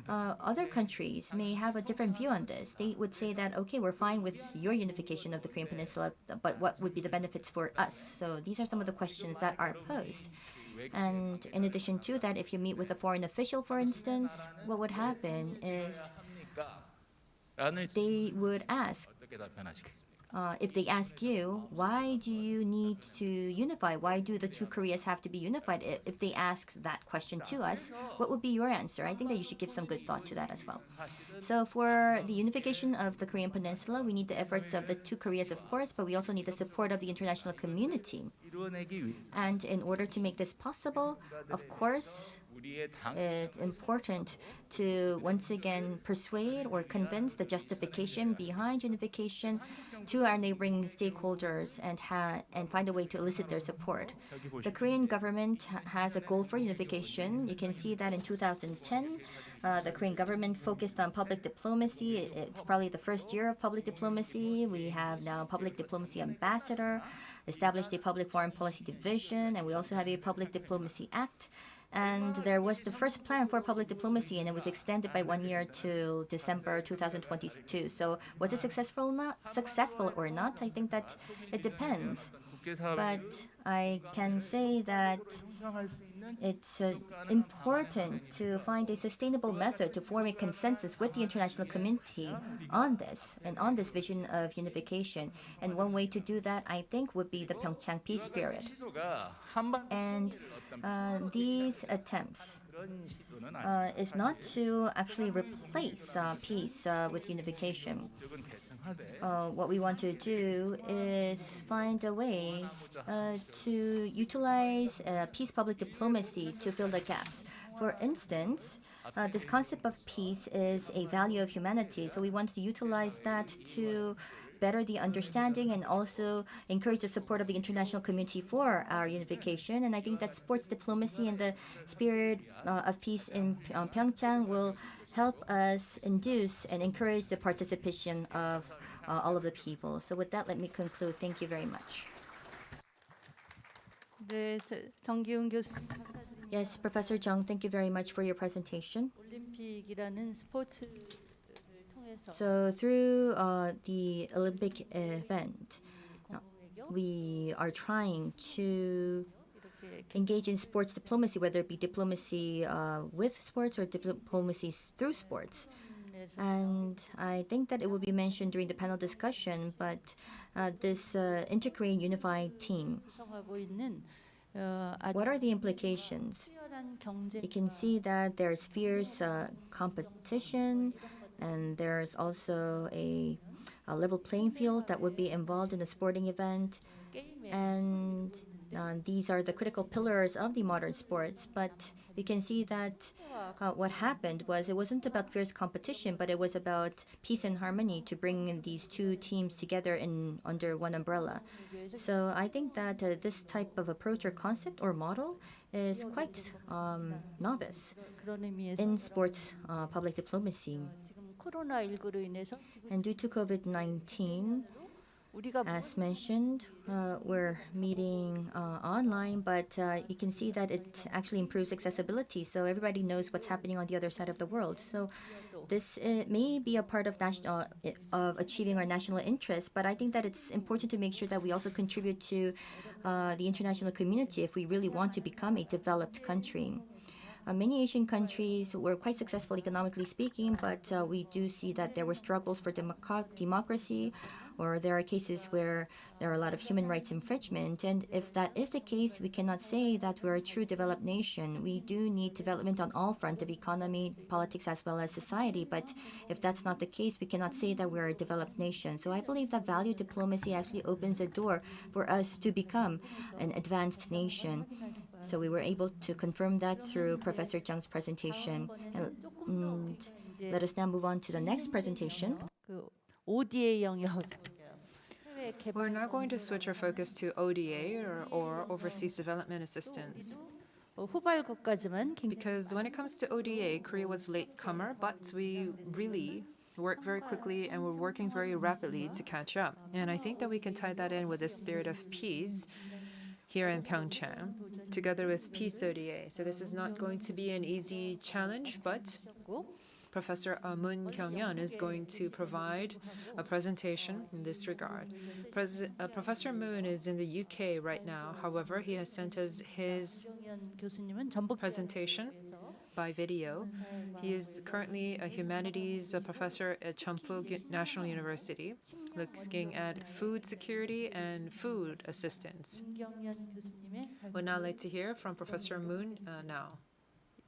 other countries may have a different view on this. They would say that, okay, we're fine with your unification of the Korean Peninsula, but what would be the benefits for us? So these are some of the questions that are posed. And in addition to that, if you meet with a foreign official, for instance, what would happen is 라는 they would ask, 어떻게 답변하시겠습니까? if they ask you, why do you need to unify? Why do the two Koreas have to be unified? If they ask that question to us, what would be your answer? I think that you should give some good thought to that as well. So for the unification of the Korean Peninsula, we need the efforts of the two Koreas, of course, but we also need the support of the international community. 이루어내기 위해 And in order to make this possible, of course, 우리의 당 it's important to once again persuade or convince the justification behind unification to our neighboring stakeholders and find a way to elicit their support. The Korean government has a goal for unification. You can see that in 2010, the Korean government focused on public diplomacy. It's probably the first year of public diplomacy. We have now public diplomacy ambassador, established a public foreign policy division, and we also have a public diplomacy act. And there was the first plan for public diplomacy, and it was extended by 1 year to December 2022. So was it successful or not? I think that it depends. But I can say that it's important to find a sustainable method to form a consensus with the international community on this and on this vision of unification. And one way to do that, I think, would be the PyeongChang Peace spirit. And these attempts is not to actually replace peace with unification. What we want to do is find a way to utilize peace public diplomacy to fill the gaps. For instance, this concept of peace is a value of humanity, so we want to utilize that to better the understanding and also encourage the support of the international community for our unification. And I think that sports diplomacy and the spirit of peace in Pyeongchang will help us induce and encourage the participation of all of the people. So with that, let me conclude. Thank you very much. 네, 정기훈 교수님 Yes, Professor Jung, thank you very much for your presentation. 올림픽이라는 스포츠를 통해서 So through the Olympic event, we are trying to 이렇게 engage in sports diplomacy, whether it be diplomacy with sports or diplomacy through sports. And I think that it will be mentioned during the panel discussion, but this Inter-Korean Unified Team, 구성하고 있는 아주 what are the implications? 치열한 경쟁 You can see that there's fierce competition, and there's also a level playing field that would be involved in a sporting event. 게임에 And these are the critical pillars of the modern sports. But you can see that what happened was it wasn't about fierce competition, but it was about peace and harmony to bring these two teams together under one umbrella. So I think that this type of approach or concept or model is quite novice 그런 의미에서 in sports public diplomacy. 지금 코로나19로 인해서 And due to COVID-19, As mentioned, we're meeting online, but you can see that it actually improves accessibility, so everybody knows what's happening on the other side of the world. So this may be a part of achieving our national interest, but I think that it's important to make sure that we also contribute to the international community if we really want to become a developed country. Many Asian countries were quite successful economically speaking, but we do see that there were struggles for democracy, or there are cases where there are a lot of human rights infringement. And if that is the case, we cannot say that we're a true developed nation. We do need development on all fronts of economy, politics, as well as society. But if that's not the case, we cannot say that we're a developed nation. So I believe that value diplomacy actually opens the door for us to become an advanced nation. So we were able to confirm that through Professor Jung's presentation. And let us now move on to the next presentation. ODA 영역. We're now going to switch our focus to ODA or Overseas Development Assistance. 후발국까지만 Because when it comes to ODA, Korea was latecomer, but we really worked very quickly and we're working very rapidly to catch up. And I think that we can tie that in with the spirit of peace here in Pyeongchang, together with Peace ODA. So this is not going to be an easy challenge, but Professor Kyungyon is going to provide a presentation in this regard. Professor Moon is in the UK right now. However, he has sent us his 교수님은 전북 presentation by video. He is currently a humanities professor at Jeonbuk National University, looking at food security and food assistance. 김경연 교수님의 Would now like to hear from Professor Moon now.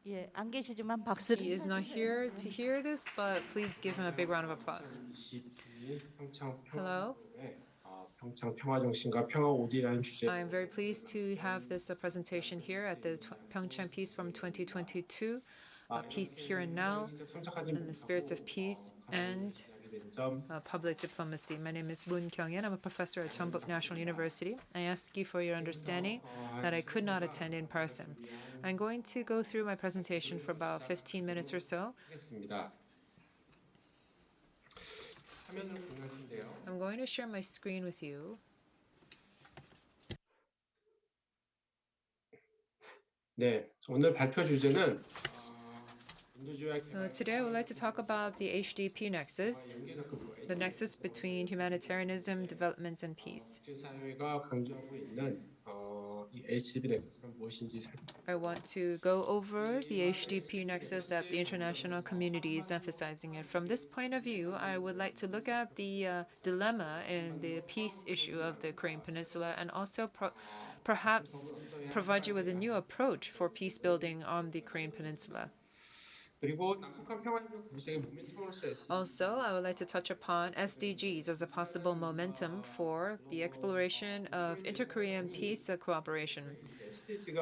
예, 안 계시지만 박수를 He is not here to hear this, but please give him a big round of applause. Hello. 평창 평화정신과 평화 OD라는 주제. I am very pleased to have this presentation here at the PyeongChang Peace Forum 2022, Peace Here and Now, and the spirits of peace and public diplomacy. My name is Moon Kyungyon. I'm a professor at Jeonbuk National University. I ask you for your understanding that I could not attend in person. I'm going to go through my presentation for about 15 minutes or so. I'm going to share my screen with you. 네, 오늘 발표 주제는 Today I would like to talk about the HDP nexus, the nexus between humanitarianism, development, and peace. 사회가 강조하고 있는 이 HDP 넥스는 무엇인지 I want to go over the HDP nexus that the international community is emphasizing. And from this point of view, I would like to look at the dilemma in the peace issue of the Korean Peninsula and also perhaps provide you with a new approach for peace building on the Korean Peninsula. 그리고 남북한 평화협력 구색의 모멘텀으로서 Also, I would like to touch upon SDGs as a possible momentum for the exploration of inter-Korean peace cooperation.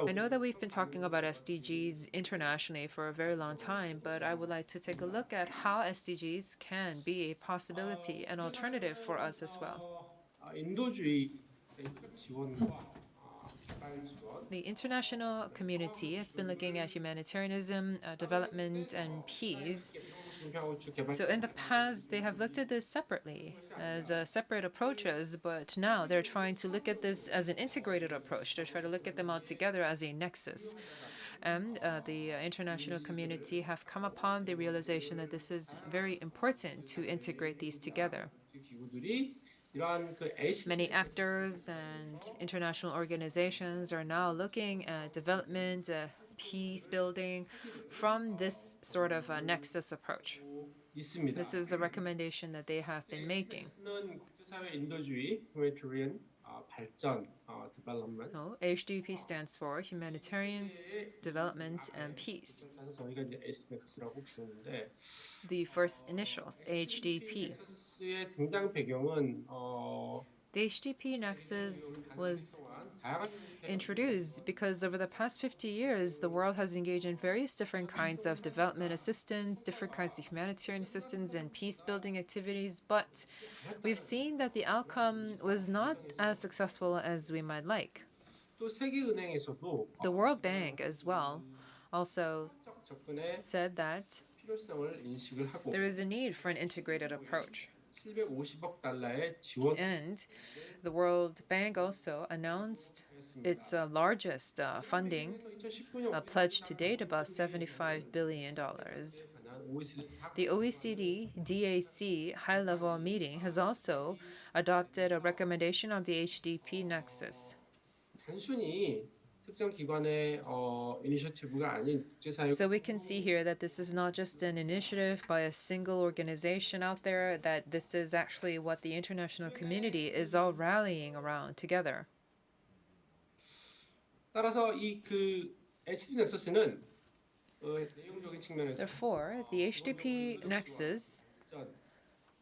I know that we've been talking about SDGs internationally for a very long time, but I would like to take a look at how SDGs can be a possibility, an alternative for us as well. 인도주의 지원과 The international community has been looking at humanitarianism, development, and peace. So in the past, they have looked at this separately, as separate approaches, but now they're trying to look at this as an integrated approach. They're trying to look at them all together as a nexus. And the international community have come upon the realization that this is very important to integrate these together. Many actors and international organizations are now looking at development, peace building from this sort of nexus approach. This is the recommendation that they have been making. HDP stands for Humanitarian Development and Peace. The first initials, HDP. The HDP nexus was introduced because over the past 50 years, the world has engaged in various different kinds of development assistance, different kinds of humanitarian assistance and peace-building activities, but we've seen that the outcome was not as successful as we might like. The World Bank as well also said that there is a need for an integrated approach. 750억 달러의 지원 And the World Bank also announced its largest funding 2019년 pledge to date, about $75 billion. The OECD DAC high-level meeting has also adopted a recommendation on the HDP nexus. 단순히 특정 기관의 이니셔티브가 아닌 국제사회 So we can see here that this is not just an initiative by a single organization out there, that this is actually what the international community is all rallying around together. 따라서 이 HD 넥서스는 내용적인 측면에서 Therefore, the HDP nexus,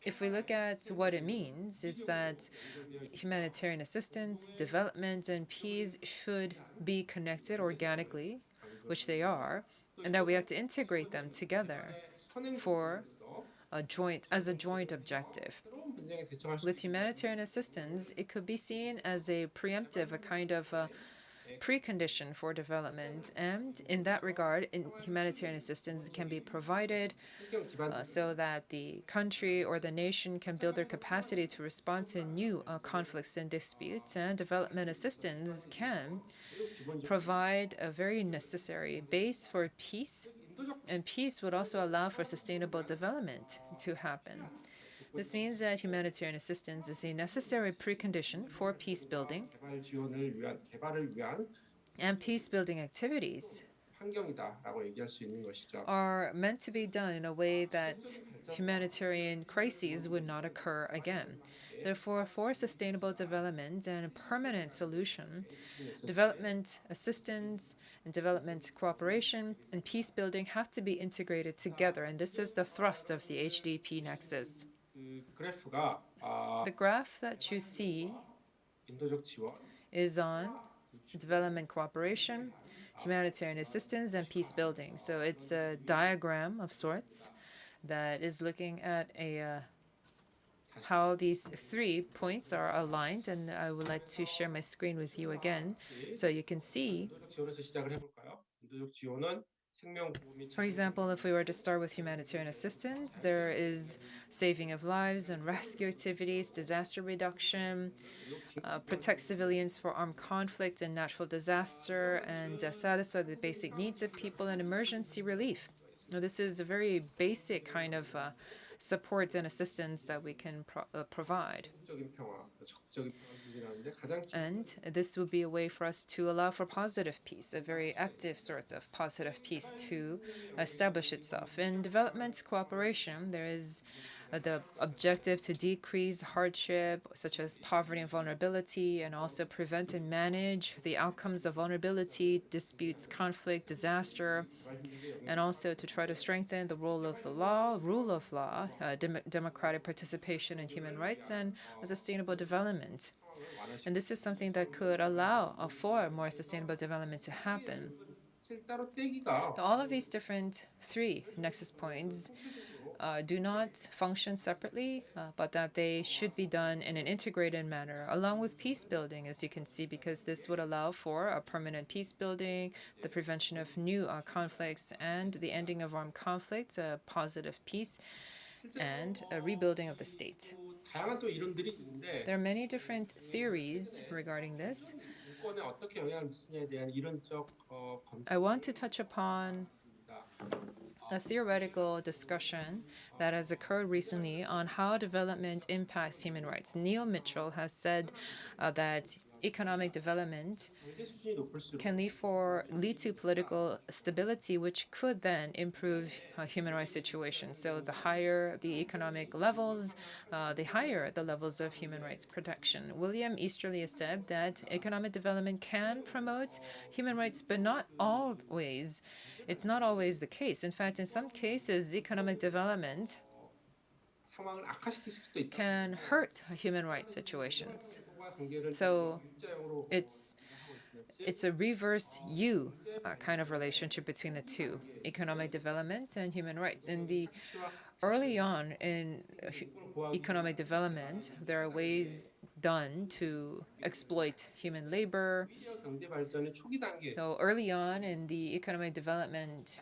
if we look at what it means, is that humanitarian assistance, development, and peace should be connected organically, which they are, and that we have to integrate them together for as a joint objective. 새로운 분쟁에 대처할 수 With humanitarian assistance, it could be seen as a preemptive, a kind of precondition for development, and in that regard, humanitarian assistance can be provided 환경 기반 so that the country or the nation can build their capacity to respond to new conflicts and disputes, and development assistance can provide a very necessary base for peace, and peace would also allow for sustainable development to happen. This means that humanitarian assistance is a necessary precondition for peace building, 개발을 위한 and peace building activities 환경이다라고 얘기할 수 있는 것이죠. are meant to be done in a way that humanitarian crises would not occur again. Therefore, for sustainable development and a permanent solution, development assistance and development cooperation and peace building have to be integrated together, and this is the thrust of the HDP nexus. 그 그래프가 The graph that you see 인도적 지원, is on development cooperation, humanitarian assistance, and peace building. So it's a diagram of sorts that is looking at how these 3 points are aligned, and I would like to share my screen with you again so you can see. 인도적 지원에서 시작을 해볼까요? 인도적 지원은 생명보호 및 For example, if we were to start with humanitarian assistance, there is saving of lives and rescue activities, disaster reduction, protect civilians for armed conflict and natural disaster, and satisfy the basic needs of people, and emergency relief. Now, this is a very basic kind of support and assistance that we can provide. 적인 평화, 적극적인 평화주의라는데 가장 And this would be a way for us to allow for positive peace, a very active sort of positive peace to establish itself. In development cooperation, there is the objective to decrease hardship, such as poverty and vulnerability, and also prevent and manage the outcomes of vulnerability, disputes, conflict, disaster, and also to try to strengthen the rule of law, democratic participation in human rights, and a sustainable development. And this is something that could allow for more sustainable development to happen. 따로 떼기가 All of these different 3 nexus points do not function separately, but that they should be done in an integrated manner, along with peace building, as you can see, because this would allow for a permanent peace building, the prevention of new conflicts, and the ending of armed conflicts, positive peace, and a rebuilding of the state. 다양한 또 이론들이 있는데 There are many different theories regarding this. 인권에 어떻게 영향을 미치냐에 대한 이론적 I want to touch upon a theoretical discussion that has occurred recently on how development impacts human rights. Neil Mitchell has said that economic development 경제 수준이 높을수록 can lead to political stability, which could then improve human rights situation. So the higher the economic levels, the higher the levels of human rights protection. William Easterly has said that economic development can promote human rights, but not always. It's not always the case. In fact, in some cases, economic development 상황을 악화시킬 수도 있다. can hurt human rights situations. 상황과 관계를 So 일자형으로 it's a reverse U kind of relationship between the two, economic development and human rights. Early on in economic development, there are ways done to exploit human labor. 경제 발전의 초기 단계에 So early on in the economic development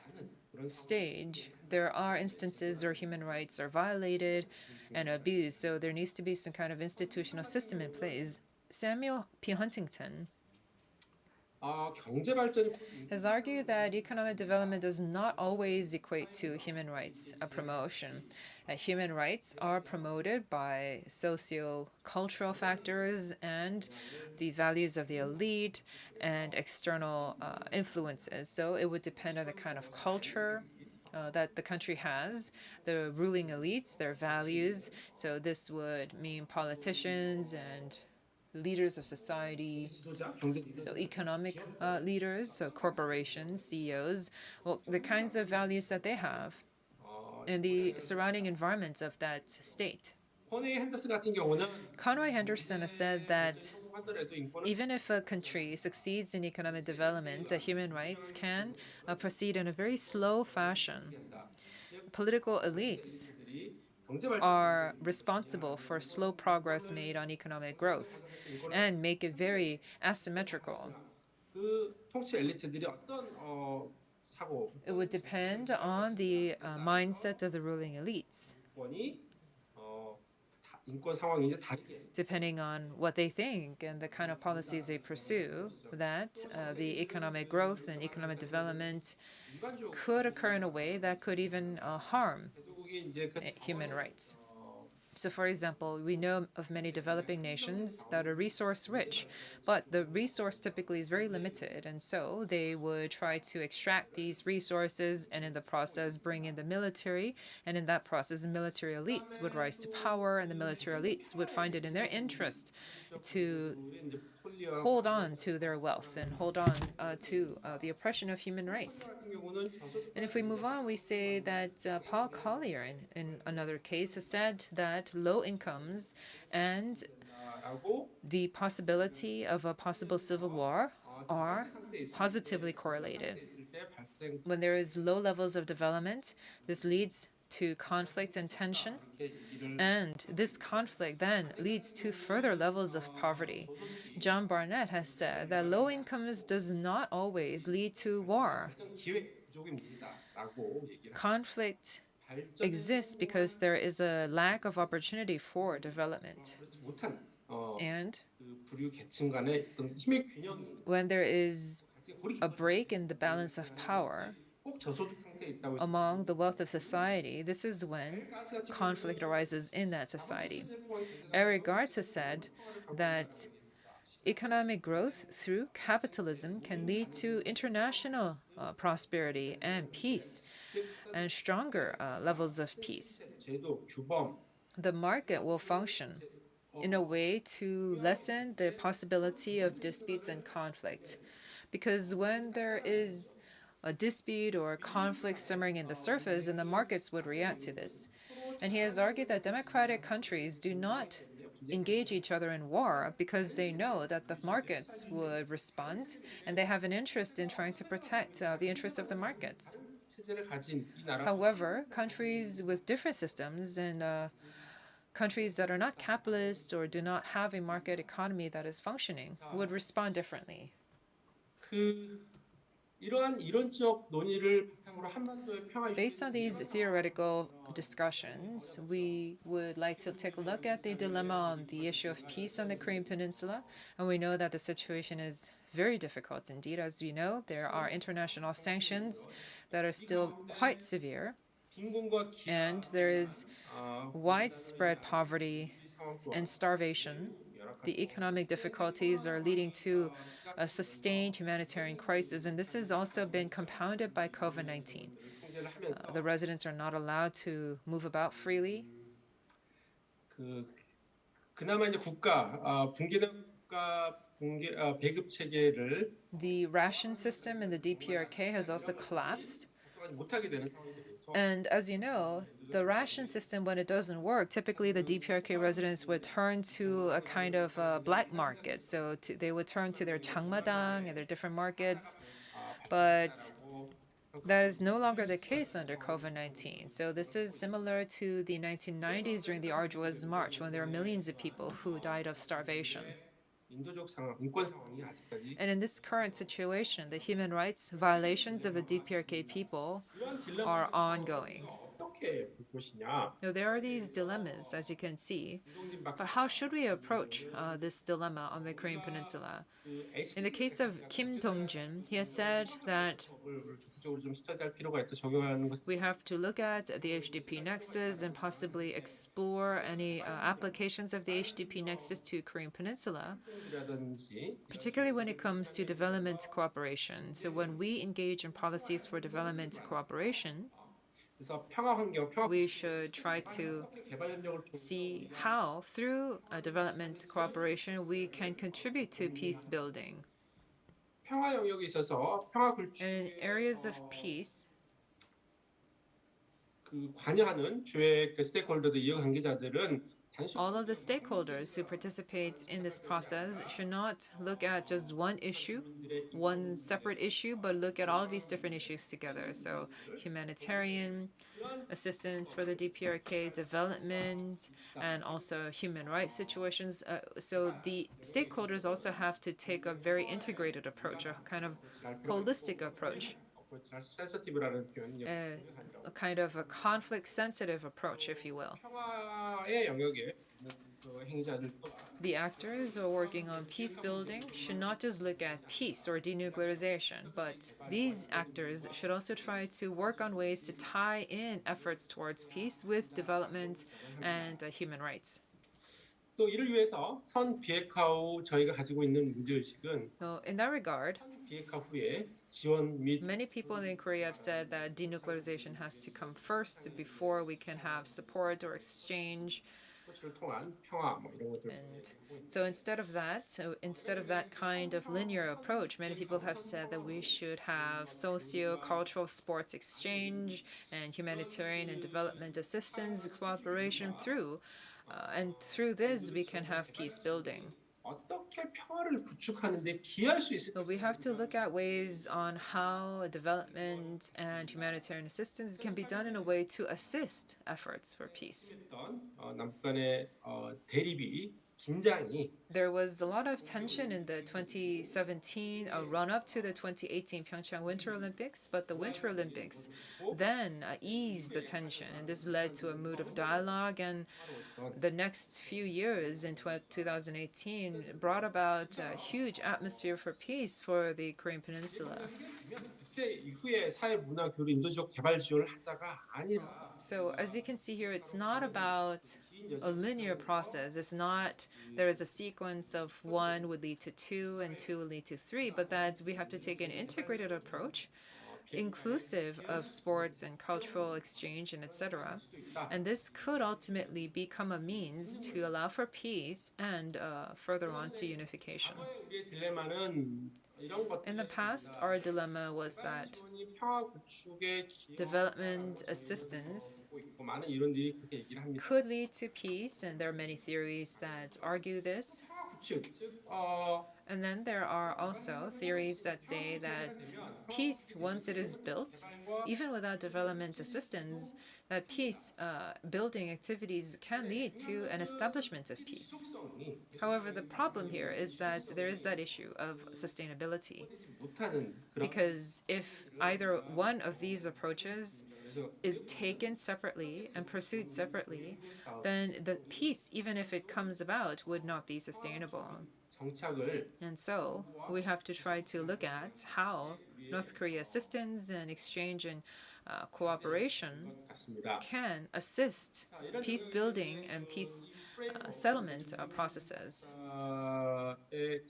stage, there are instances where human rights are violated and abused, so there needs to be some kind of institutional system in place. Samuel P. Huntington has argued that economic development does not always equate to human rights promotion. Human rights are promoted by socio-cultural factors and the values of the elite and external influences. So it would depend on the kind of culture that the country has, the ruling elites, their values. So this would mean politicians and leaders of society, so economic leaders, so corporations, CEOs, well, the kinds of values that they have and the surrounding environments of that state. Conway Henderson has said that even if a country succeeds in economic development, human rights can proceed in a very slow fashion. Political elites are responsible for slow progress made on economic growth and make it very asymmetrical. It would depend on the mindset of the ruling elites, depending on what they think and the kind of policies they pursue, that the economic growth and economic development could occur in a way that could even harm human rights. So, for example, we know of many developing nations that are resource-rich, but the resource typically is very limited, and so they would try to extract these resources and in the process bring in the military, and in that process the military elites would rise to power, and the military elites would find it in their interest to hold on to their wealth and hold on to the oppression of human rights. And if we move on, we say that Paul Collier, in another case, has said that low incomes and the possibility of a possible civil war are positively correlated. When there is low levels of development, this leads to conflict and tension, and this conflict then leads to further levels of poverty. John Barnett has said that low incomes does not always lead to war. Conflict exists because there is a lack of opportunity for development. And when there is a break in the balance of power among the wealth of society, this is when conflict arises in that society. Eric Gartz has said that economic growth through capitalism can lead to international prosperity and peace and stronger levels of peace. The market will function in a way to lessen the possibility of disputes and conflict. Because when there is a dispute or a conflict simmering in the surface, then the markets would react to this. And he has argued that democratic countries do not engage each other in war because they know that the markets would respond and they have an interest in trying to protect the interests of the markets. However, countries with different systems and countries that are not capitalist or do not have a market economy that is functioning would respond differently. Based on these theoretical discussions, we would like to take a look at the dilemma on the issue of peace on the Korean Peninsula, and we know that the situation is very difficult indeed. As we know, there are international sanctions that are still quite severe, and there is widespread poverty and starvation. The economic difficulties are leading to a sustained humanitarian crisis, and this has also been compounded by COVID-19. The residents are not allowed to move about freely. The ration system in the DPRK has also collapsed. And as you know, the ration system, when it doesn't work, typically the DPRK residents would turn to a kind of black market. So they would turn to their 장마당 and their different markets. But that is no longer the case under COVID-19. So this is similar to the 1990s during the arduous march when there were millions of people who died of starvation. 인도적 상황, 인권 상황이 아직까지 And in this current situation, the human rights violations of the DPRK people 이러한 are 딜레마를 ongoing. 어떻게 볼 것이냐? Now, there are these dilemmas, as you can see, 이동진 but 박사 how should we approach this dilemma on the Korean Peninsula? In the case of Kim Dong-jin, he has said that 법을 적극적으로 좀 스터디할 필요가 있다. 적용하는 것은 we have to look at the HDP nexus and possibly explore any applications of the HDP nexus to Korean Peninsula, 이라든지 particularly when it comes to development cooperation. So when we engage in policies for development cooperation, 그래서 평화 환경, 평화 we should try to 개발 협력을 통해 see how, through development cooperation, we can contribute to peace building. 평화 영역에 있어서 평화 굴축 And in areas of peace, 그 관여하는 주요 그 스테이크홀더들 이해관계자들은 단순 all of the stakeholders who participate in this process should not look at just one issue, one separate issue, but look at all of these different issues together. So humanitarian assistance for the DPRK, development, and also human rights situations. So the stakeholders also have to take a very integrated approach, a kind of holistic approach, 센서티브라는 표현이 a kind of a conflict-sensitive approach, if you will. 평화의 영역에 있는 그 행위자들 또한 The actors who are working on peace building should not just look at peace or denuclearization, but these actors should also try to work on ways to tie in efforts towards peace with development and human rights. 또 이를 위해서 선 비핵화 후 저희가 가지고 있는 문제의식은 So in that regard, 선 비핵화 후에 지원 및 many people in Korea have said that denuclearization has to come first before we can have support or exchange. 코치를 통한 평화 뭐 이런 것들 And so instead of that kind of linear approach, many people have said that we should have socio-cultural sports exchange and humanitarian and development assistance cooperation and through this we can have peace building. 어떻게 평화를 구축하는데 기여할 수 있을까? But we have to look at ways on how development and humanitarian assistance can be done in a way to assist efforts for peace. 남북 간의 대립이 긴장이 There was a lot of tension in the 2017 run-up to the 2018 Pyeongchang Winter Olympics, but the Winter Olympics then eased the tension, and this led to a mood of dialogue, and the next few years in 2018 brought about a huge atmosphere for peace for the Korean Peninsula. 그때 이후에 사회 문화 교류 인도적 개발 지원을 하자가 아니라 So as you can see here, it's not about a linear process. It's not there is a sequence of one would lead to two and two would lead to three, but that we have to take an integrated approach, inclusive of sports and cultural exchange and etc. And this could ultimately become a means to allow for peace and further on to unification. 우리의 딜레마는 이런 것 In the past, our dilemma was that 평화 구축에 development assistance 있고 많은 이론들이 그렇게 얘기를 합니다. could lead to peace, and there are many theories that argue this. 구축 즉 And then there are also theories that say that peace, once it is built, even without development assistance, that peace building activities can lead to an establishment of peace. However, the problem here is that there is that issue of sustainability, 못하는 그런 because if either one of these approaches is taken separately and pursued separately, then the peace, even if it comes about, would not be sustainable. 정착을 And so we have to try to look at how North Korea assistance and exchange and cooperation 같습니다. can assist peace building and peace settlement processes.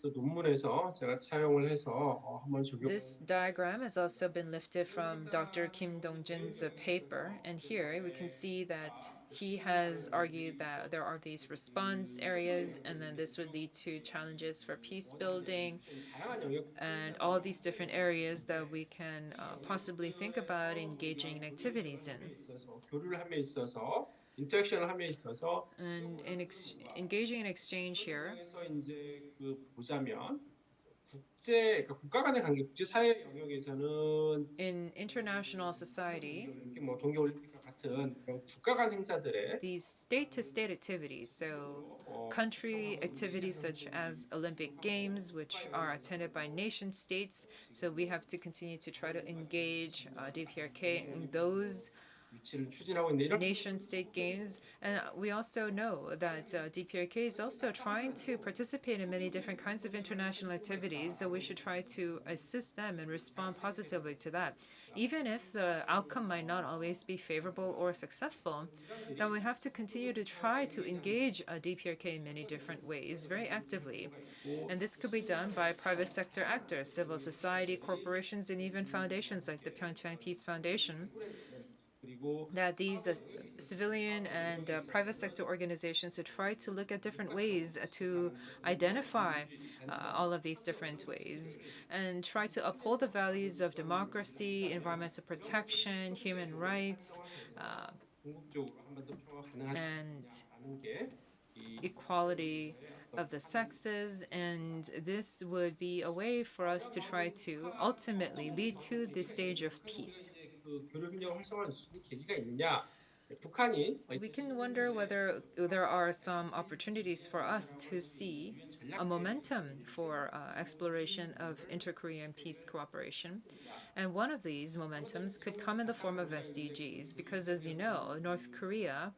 그 논문에서 제가 차용을 해서 한번 적용. This diagram has also been lifted from Dr. Kim Dong-jin's paper, and here we can see that he has argued that there are these response areas, and then this would lead to challenges for peace building, 다양한 영역 and all these different areas that we can possibly think about engaging in activities in. 있어서 교류를 함에 있어서 인터랙션을 함에 있어서 And in engaging in exchange here, 그래서 이제 그 보자면 그러니까 국가 간의 관계, 국제 사회 영역에서는 in international society, 뭐 동계올림픽과 같은 같은 그런 국가 간 행사들에 these state-to-state activities, so country activities such as Olympic Games, which are attended by nation states. So we have to continue to try to engage DPRK in those 유치를 추진하고 있는데 이런 nation-state games. And we also know that DPRK is also trying to participate in many different kinds of international activities, so we should try to assist them and respond positively to that. Even if the outcome might not always be favorable or successful, then we have to continue to try to engage DPRK in many different ways, very actively. And this could be done by private sector actors, civil society, corporations, and even foundations like the PyeongChang Peace Foundation, that these civilian and private sector organizations to try to look at different ways to identify all of these different ways and try to uphold the values of democracy, environmental protection, human rights, 궁극적으로 한반도 평화 가능하지 and 않은 게 equality of the sexes, and this would be a way for us to try to ultimately lead to the stage of peace. 그 교류협력을 활성화할 수 있는 계기가 있느냐? 북한이 We can wonder whether there are some opportunities for us to see a momentum for exploration of inter-Korean peace cooperation. And one of these momentums could come in the form of SDGs, because as you know, North Korea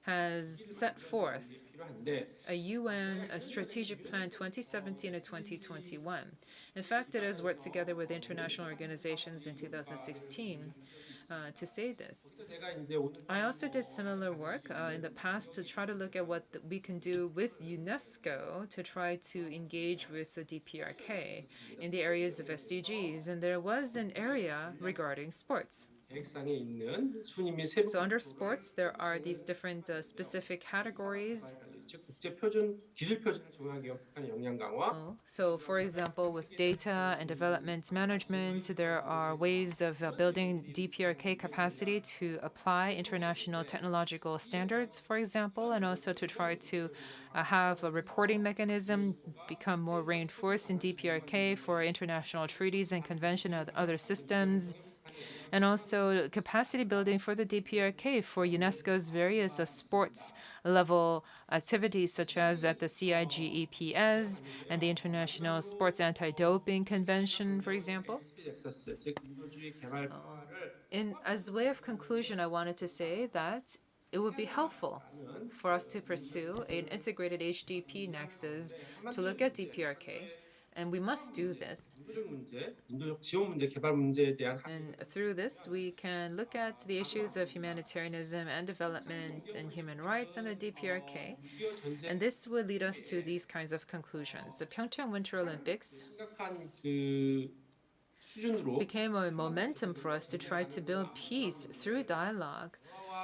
has set forth 필요한데 a UN strategic plan 2017 to 2021. In fact, it has worked together with international organizations in 2016 to say this. 제가 이제 오늘 I also did similar work in the past to try to look at what we can do with UNESCO to try to engage with the DPRK in the areas of SDGs, and there was an area regarding sports. 계획상에 있는 순위 및 세부 So under sports, there are these different specific categories. 즉 국제 표준 기술 표준을 적용하기 위한 북한의 역량 강화, So for example, with data and development management, there are ways of building DPRK capacity to apply international technological standards, for example, and also to try to have a reporting mechanism become more reinforced in DPRK for international treaties and convention and other systems. And also capacity building for the DPRK for UNESCO's various sports level activities, such as at the CIGEPS and the International Sports Anti-Doping Convention, for example. 넥서스, 즉 인도주의 개발 평화를 As way of conclusion, I wanted to say that it would be helpful for us to pursue an integrated HDP nexus to look at DPRK. And we must do this. 인도적 문제, 인도적 지원 문제, 개발 문제에 대한 And through this, we can look at the issues of humanitarianism and development and human rights and the DPRK. And this would lead us to these kinds of conclusions. The Pyeongchang Winter Olympics 심각한 그 수준으로 became a momentum for us to try to build peace through dialogue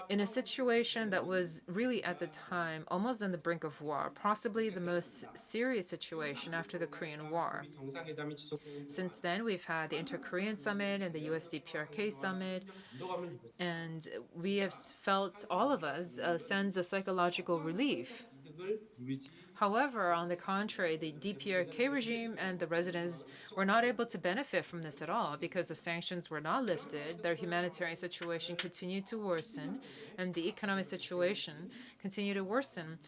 in a situation that was really at the time almost on the brink of war, possibly the most serious situation after the Korean War. 정상회담이 지속되는 Since then, we've had the Inter-Korean Summit and the USDPRK Summit, 인도감을 and we have felt, all of us, a sense of psychological relief. 이득을 유지 However, on the contrary, the DPRK regime and the residents were not able to benefit from this at all because the sanctions were not lifted, their humanitarian situation continued to worsen, and the economic situation continued to worsen.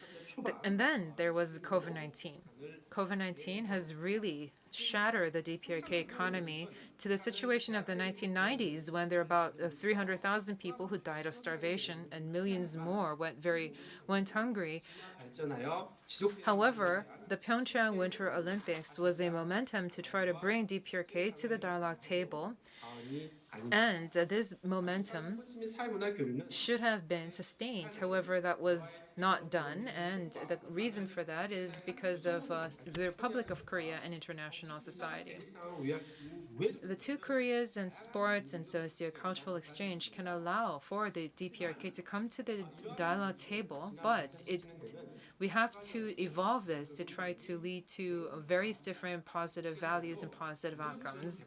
And then there was COVID-19. COVID-19 has really shattered the DPRK economy to the situation of the 1990s, when there were about 300,000 people who died of starvation and millions more went hungry. 발전하여 지속 However, the Pyeongchang Winter Olympics was a momentum to try to bring DPRK to the dialogue table, 자원이 아닌 and this momentum 스포츠 및 사회문화 교류는 should have been sustained. However, that was not done, and the reason for that is because of the Republic of Korea and international society. 상황을 위한 왜 The two Koreas and sports and socio-cultural exchange can allow for the DPRK to come to the dialogue table, but we have to evolve this to try to lead to various different positive values and positive outcomes.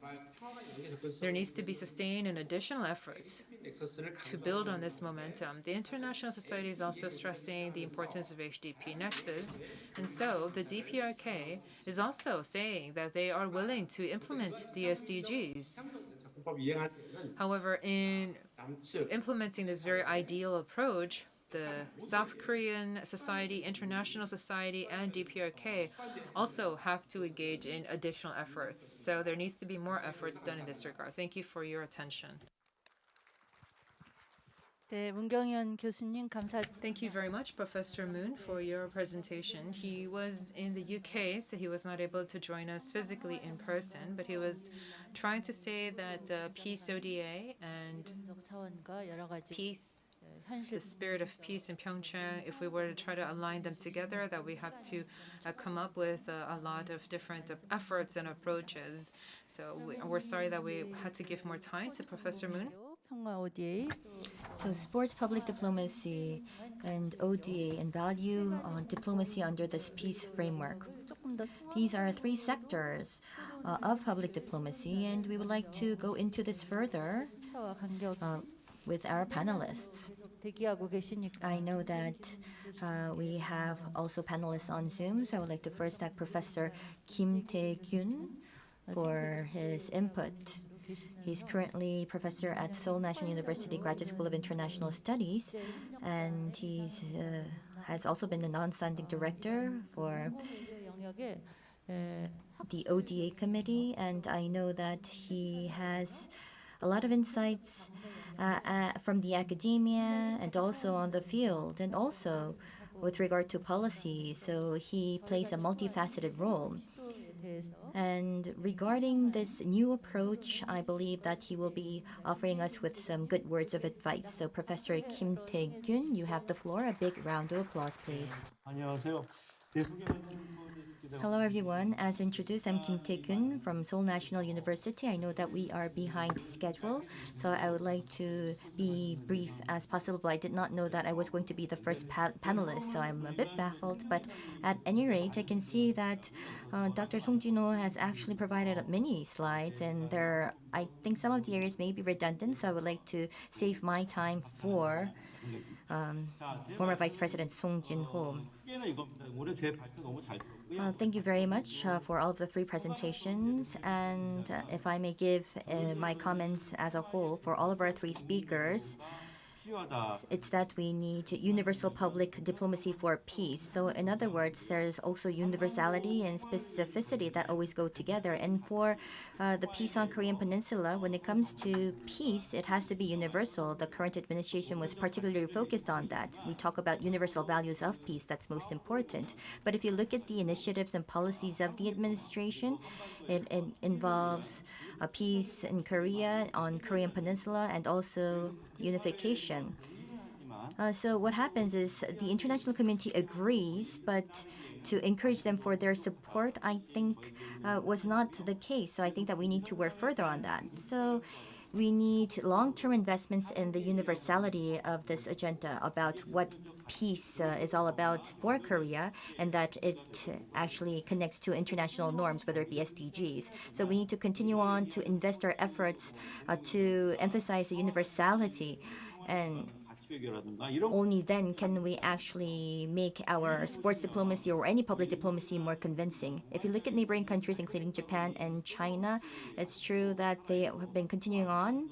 There needs to be sustained and additional efforts 넥서스를 to build on this momentum. The international society is also stressing the importance of HDP nexus, and so the DPRK is also saying that they are willing to implement the SDGs. 국법 이행할 때는 However, in implementing this very ideal approach, the South Korean society, international society, and DPRK also have to engage in additional efforts. So there needs to be more efforts done in this regard. Thank you for your attention. 네, 문경현 교수님 감사드립니다. Thank you very much, Professor Moon, for your presentation. He was in the UK, so he was not able to join us physically in person, but he was trying to say that peace ODA and 차원과 여러 가지 peace, 현실 the spirit of peace in Pyeongchang, if we were to try to align them together, that we have to come up with a lot of different efforts and approaches. So we're sorry that we had to give more time to Professor Moon. 평화 ODA So sports public diplomacy and ODA and value diplomacy under this peace framework. 조금 더 These are three sectors of public diplomacy, and we would like to go into this further 평화와 관계 with our panelists. 대기하고 계시니까 I know that we have also panelists on Zoom, so I would like to first thank Professor Kim Taekyoon for his input. He's currently professor at Seoul National University Graduate School of International Studies, and he's has also been the non-standing director for 영역에 the ODA committee, and I know that he has a lot of insights from the academia and also on the field, and also with regard to policy. So he plays a multifaceted role. And regarding this new approach, I believe that he will be offering us with some good words of advice. So Professor Kim Tae-gyun, you have the floor. A big round of applause, please. 안녕하세요. Hello, everyone. As introduced, I'm Kim Tae-gyun from Seoul National University. I know that we are behind schedule, so I would like to be brief as possible. I did not know that I was going to be the first panelist, so I'm a bit baffled. But at any rate, I can see that Dr. Jinho has actually provided many slides, and I think some of the areas may be redundant, so I would like to save my time for former Vice President Jinho. Thank you very much for all of the three presentations. And if I may give my comments as a whole for all of our three speakers, it's that we need universal public diplomacy for peace. So in other words, there's also universality and specificity that always go together. And for the peace on Korean Peninsula, when it comes to peace, it has to be universal. The current administration was particularly focused on that. We talk about universal values of peace, that's most important. But if you look at the initiatives and policies of the administration, it involves peace in Korea, on Korean Peninsula, and also unification. So what happens is the international community agrees, but to encourage them for their support, I think was not the case. So I think that we need to work further on that. So we need long-term investments in the universality of this agenda about what peace is all about for Korea, and that it actually connects to international norms, whether it be SDGs. So we need to continue on to invest our efforts to emphasize the universality, and only then can we actually make our sports diplomacy or any public diplomacy more convincing. If you look at neighboring countries, including Japan and China, it's true that they have been continuing on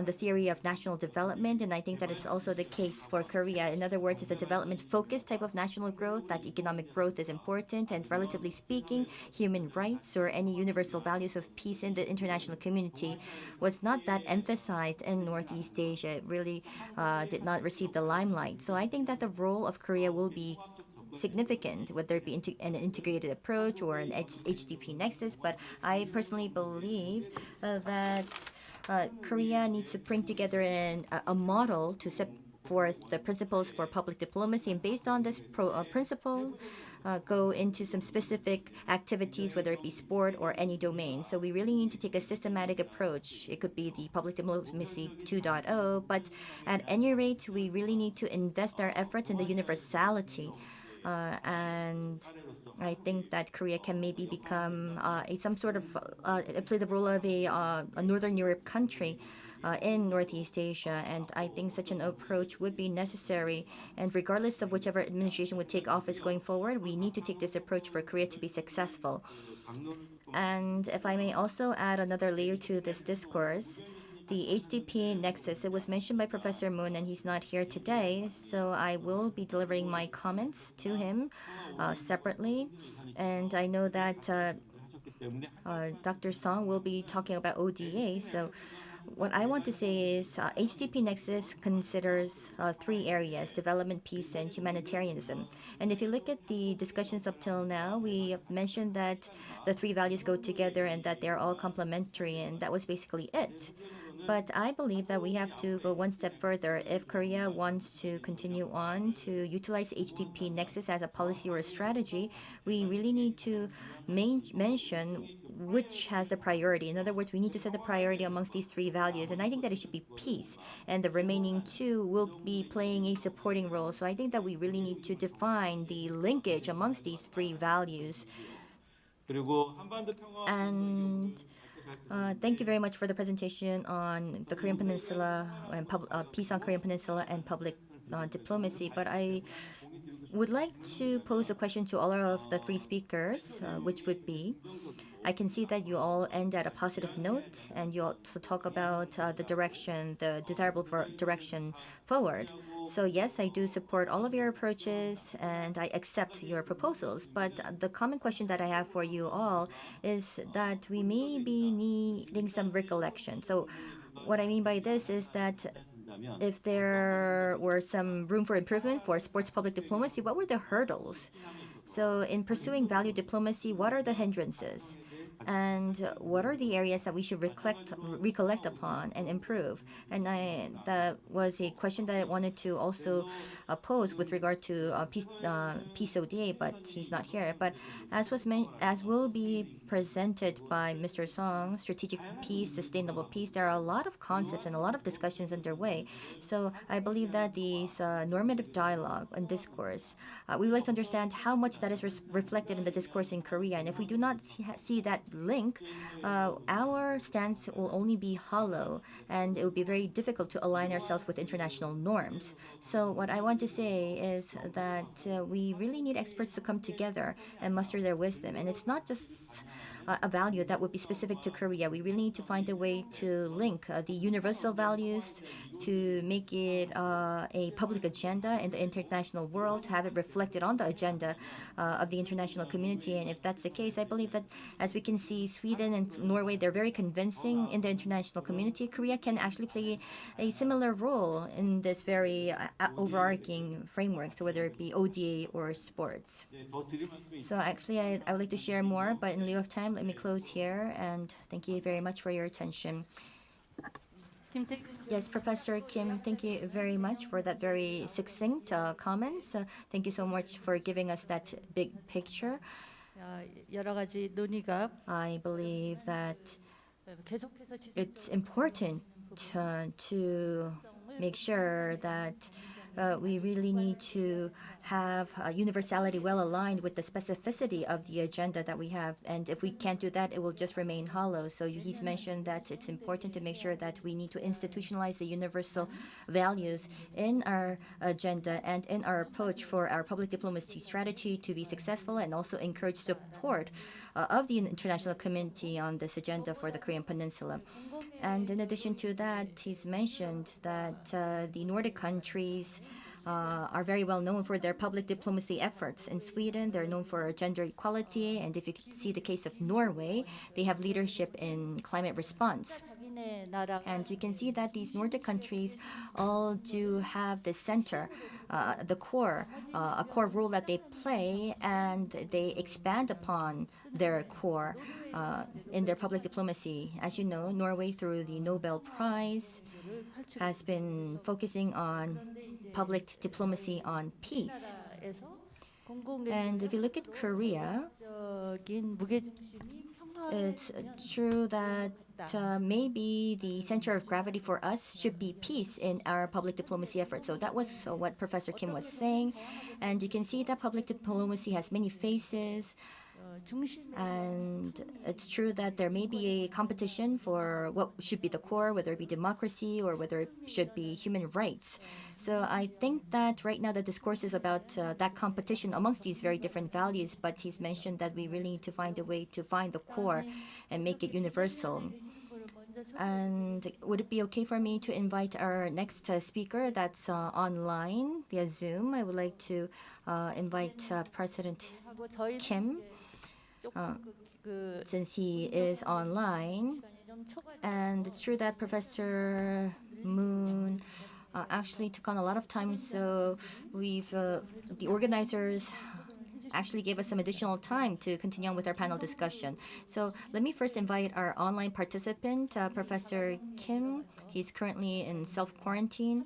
the theory of national development, and I think that it's also the case for Korea. In other words, it's a development-focused type of national growth, that economic growth is important, and relatively speaking, human rights or any universal values of peace in the international community was not that emphasized in Northeast Asia. It really did not receive the limelight. So I think that the role of Korea will be significant, whether it be an integrated approach or an HDP nexus. But I personally believe that Korea needs to bring together a model to set forth the principles for public diplomacy, and based on this principle, go into some specific activities, whether it be sport or any domain. So we really need to take a systematic approach. It could be the public diplomacy 2.0, but at any rate, we really need to invest our efforts in the universality. And I think that Korea can maybe become some sort of play the role of a Northern Europe country in Northeast Asia, and I think such an approach would be necessary. And regardless of whichever administration would take office going forward, we need to take this approach for Korea to be successful. And if I may also add another layer to this discourse, the HDP nexus. It was mentioned by Professor Moon, and he's not here today, so I will be delivering my comments to him separately. And I know that Dr. Song will be talking about ODA, so what I want to say is HDP Nexus considers three areas: development, peace, and humanitarianism. And if you look at the discussions up till now, we have mentioned that the three values go together and that they're all complementary, and that was basically it. But I believe that we have to go one step further. If Korea wants to continue on to utilize HDP Nexus as a policy or a strategy, we really need to mention which has the priority. In other words, we need to set the priority amongst these three values. And I think that it should be peace. And the remaining two will be playing a supporting role. So I think that we really need to define the linkage amongst these three values. And thank you very much for the presentation on the Korean Peninsula and peace on Korean Peninsula and public diplomacy. But I would like to pose a question to all of the three speakers, which would be, I can see that you all end at a positive note, and you also talk about the direction, the desirable direction forward. So yes, I do support all of your approaches, and I accept your proposals. But the common question that I have for you all is that we may be needing some recollection. So what I mean by this is that if there were some room for improvement for sports public diplomacy, what were the hurdles? So in pursuing value diplomacy, what are the hindrances? And what are the areas that we should recollect upon and improve? And that was a question that I wanted to also pose with regard to peace ODA, but he's not here. But as will be presented by Mr. Song, strategic peace, sustainable peace, there are a lot of concepts and a lot of discussions underway. So I believe that these normative dialogue and discourse, we would like to understand how much that is reflected in the discourse in Korea. And if we do not see that link, our stance will only be hollow, and it will be very difficult to align ourselves with international norms. So what I want to say is that we really need experts to come together and muster their wisdom. And it's not just a value that would be specific to Korea. We really need to find a way to link the universal values to make it a public agenda in the international world, to have it reflected on the agenda of the international community. And if that's the case, I believe that, as we can see, Sweden and Norway, they're very convincing in the international community. Korea can actually play a similar role in this very overarching framework, so whether it be ODA or sports. So actually, I would like to share more, but in lieu of time, let me close here, and thank you very much for your attention. Yes, Professor Kim, thank you very much for that very succinct comments. Thank you so much for giving us that big picture. 여러 가지 논의가 I believe that it's important to make sure that we really need to have universality well aligned with the specificity of the agenda that we have. And if we can't do that, it will just remain hollow. So he's mentioned that it's important to make sure that we need to institutionalize the universal values in our agenda and in our approach for our public diplomacy strategy to be successful, and also encourage support of the international community on this agenda for the Korean Peninsula. And in addition to that, he's mentioned that the Nordic countries are very well known for their public diplomacy efforts. In Sweden, they're known for gender equality, and if you see the case of Norway, they have leadership in climate response. And you can see that these Nordic countries all do have the center, the core, a core role that they play, and they expand upon their core in their public diplomacy. As you know, Norway, through the Nobel Prize, has been focusing on public diplomacy on peace. And if you look at Korea, it's true that maybe the center of gravity for us should be peace in our public diplomacy efforts. So that was what Professor Kim was saying. And you can see that public diplomacy has many faces. And it's true that there may be a competition for what should be the core, whether it be democracy or whether it should be human rights. So I think that right now the discourse is about that competition amongst these very different values, but he's mentioned that we really need to find a way to find the core and make it universal. And would it be okay for me to invite our next speaker that's online via Zoom? I would like to invite President 하고 저희 Kim, since he is online. And it's true that Professor Moon actually took on a lot of time, so the organizers actually gave us some additional time to continue on with our panel discussion. So let me first invite our online participant, Professor Kim. He's currently in self-quarantine,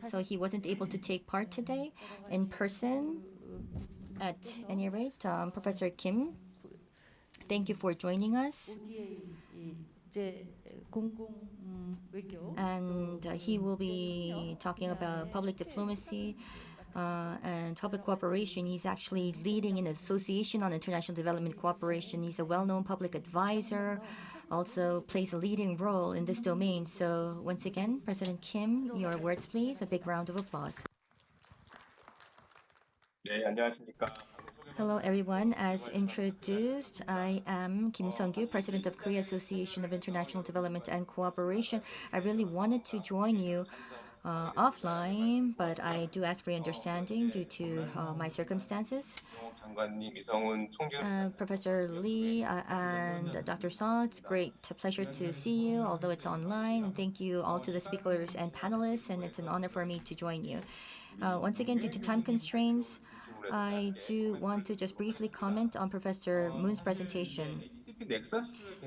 so he wasn't able to take part today in person. At any rate, Professor Kim, thank you for joining us. 이제 공공 외교 And he will be talking about public diplomacy and public cooperation. He's actually leading an association on international development cooperation. He's a well-known public advisor, also plays a leading role in this domain. So once again, President Kim, your words please. A big round of applause. 네, 안녕하십니까. Hello everyone. As introduced, I am Kim Sunggyu, President of Korea Association of International Development and Cooperation. I really wanted to join you offline, but I do ask for your understanding due to my circumstances. 장관님, 이성훈, 총재 Professor Lee and Dr. Song, it's a great pleasure to see you, although it's online. And thank you all to the speakers and panelists, and it's an honor for me to join you. Once again, due to time constraints, I do want to just briefly comment on Professor Moon's presentation.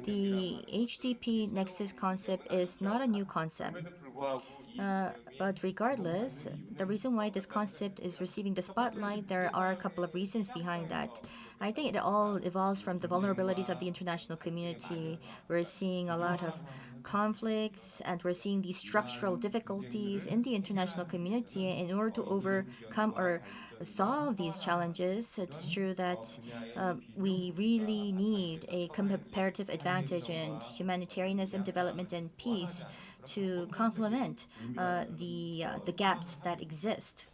The HDP Nexus concept is not a new concept. But regardless, the reason why this concept is receiving the spotlight, there are a couple of reasons behind that. I think it all evolves from the vulnerabilities of the international community. We're seeing a lot of conflicts, and we're seeing these structural difficulties in the international community. In order to overcome or solve these challenges, it's true that we really need a comparative advantage in humanitarianism, development, and peace to complement the gaps that exist.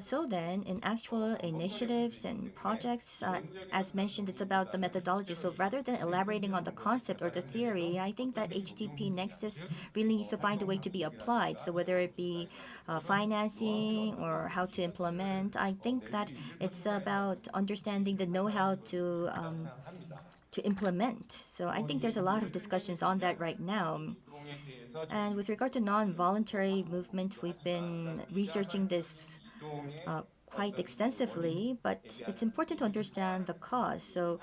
So then, in actual initiatives and projects, as mentioned, it's about the methodology. So rather than elaborating on the concept or the theory, I think that HDP Nexus really needs to find a way to be applied. So whether it be financing or how to implement, I think that it's about understanding the know-how to implement. So I think there's a lot of discussions on that right now. And with regard to non-voluntary movement, we've been researching this quite extensively, but it's important to understand the cause. So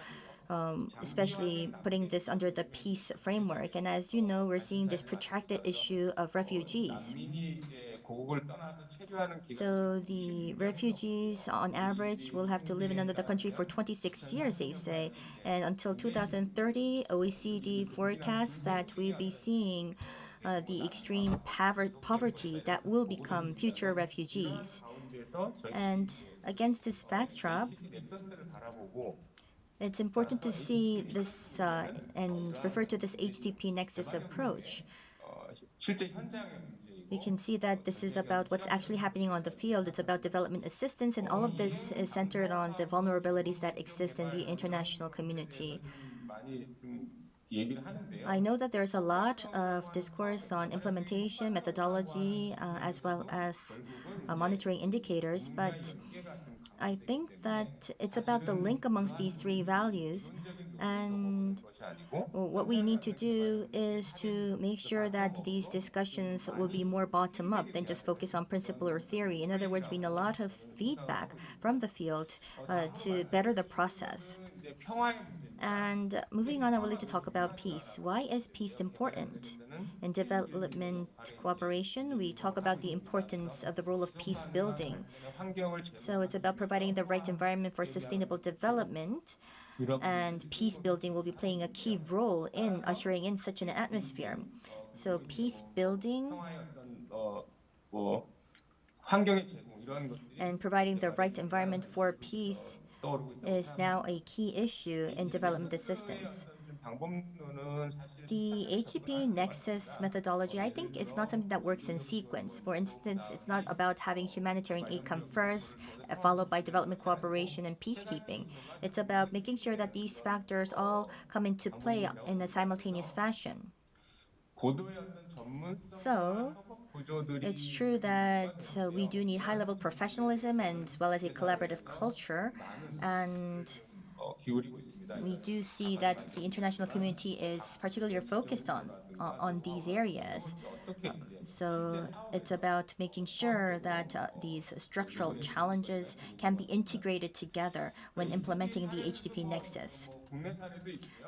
especially putting this under the peace framework. And as you know, we're seeing this protracted issue of refugees. So the refugees, on average, will have to live in another country for 26 years, they say. And until 2030, OECD forecasts that we'll be seeing the extreme poverty that will become future refugees. And against this backdrop, it's important to see this and refer to this HDP Nexus approach. You can see that this is about what's actually happening on the field. It's about development assistance, and all of this is centered on the vulnerabilities that exist in the international community. I know that there's a lot of discourse on implementation, methodology, as well as monitoring indicators, but I think that it's about the link amongst these three values, and what we need to do is to make sure that these discussions will be more bottom-up than just focus on principle or theory. In other words, we need a lot of feedback from the field to better the process. And moving on, I would like to talk about peace. Why is peace important? In development cooperation, we talk about the importance of the role of peace building. So it's about providing the right environment for sustainable development, and peace building will be playing a key role in ushering in such an atmosphere. So peace building and providing the right environment for peace is now a key issue in development assistance. The HDP Nexus methodology, I think, is not something that works in sequence. For instance, it's not about having humanitarian aid come first, followed by development cooperation and peacekeeping. It's about making sure that these factors all come into play in a simultaneous fashion. So, it's true that we do need high-level professionalism as well as a collaborative culture, and we do see that the international community is particularly focused on these areas. So it's about making sure that these structural challenges can be integrated together when implementing the HDP Nexus.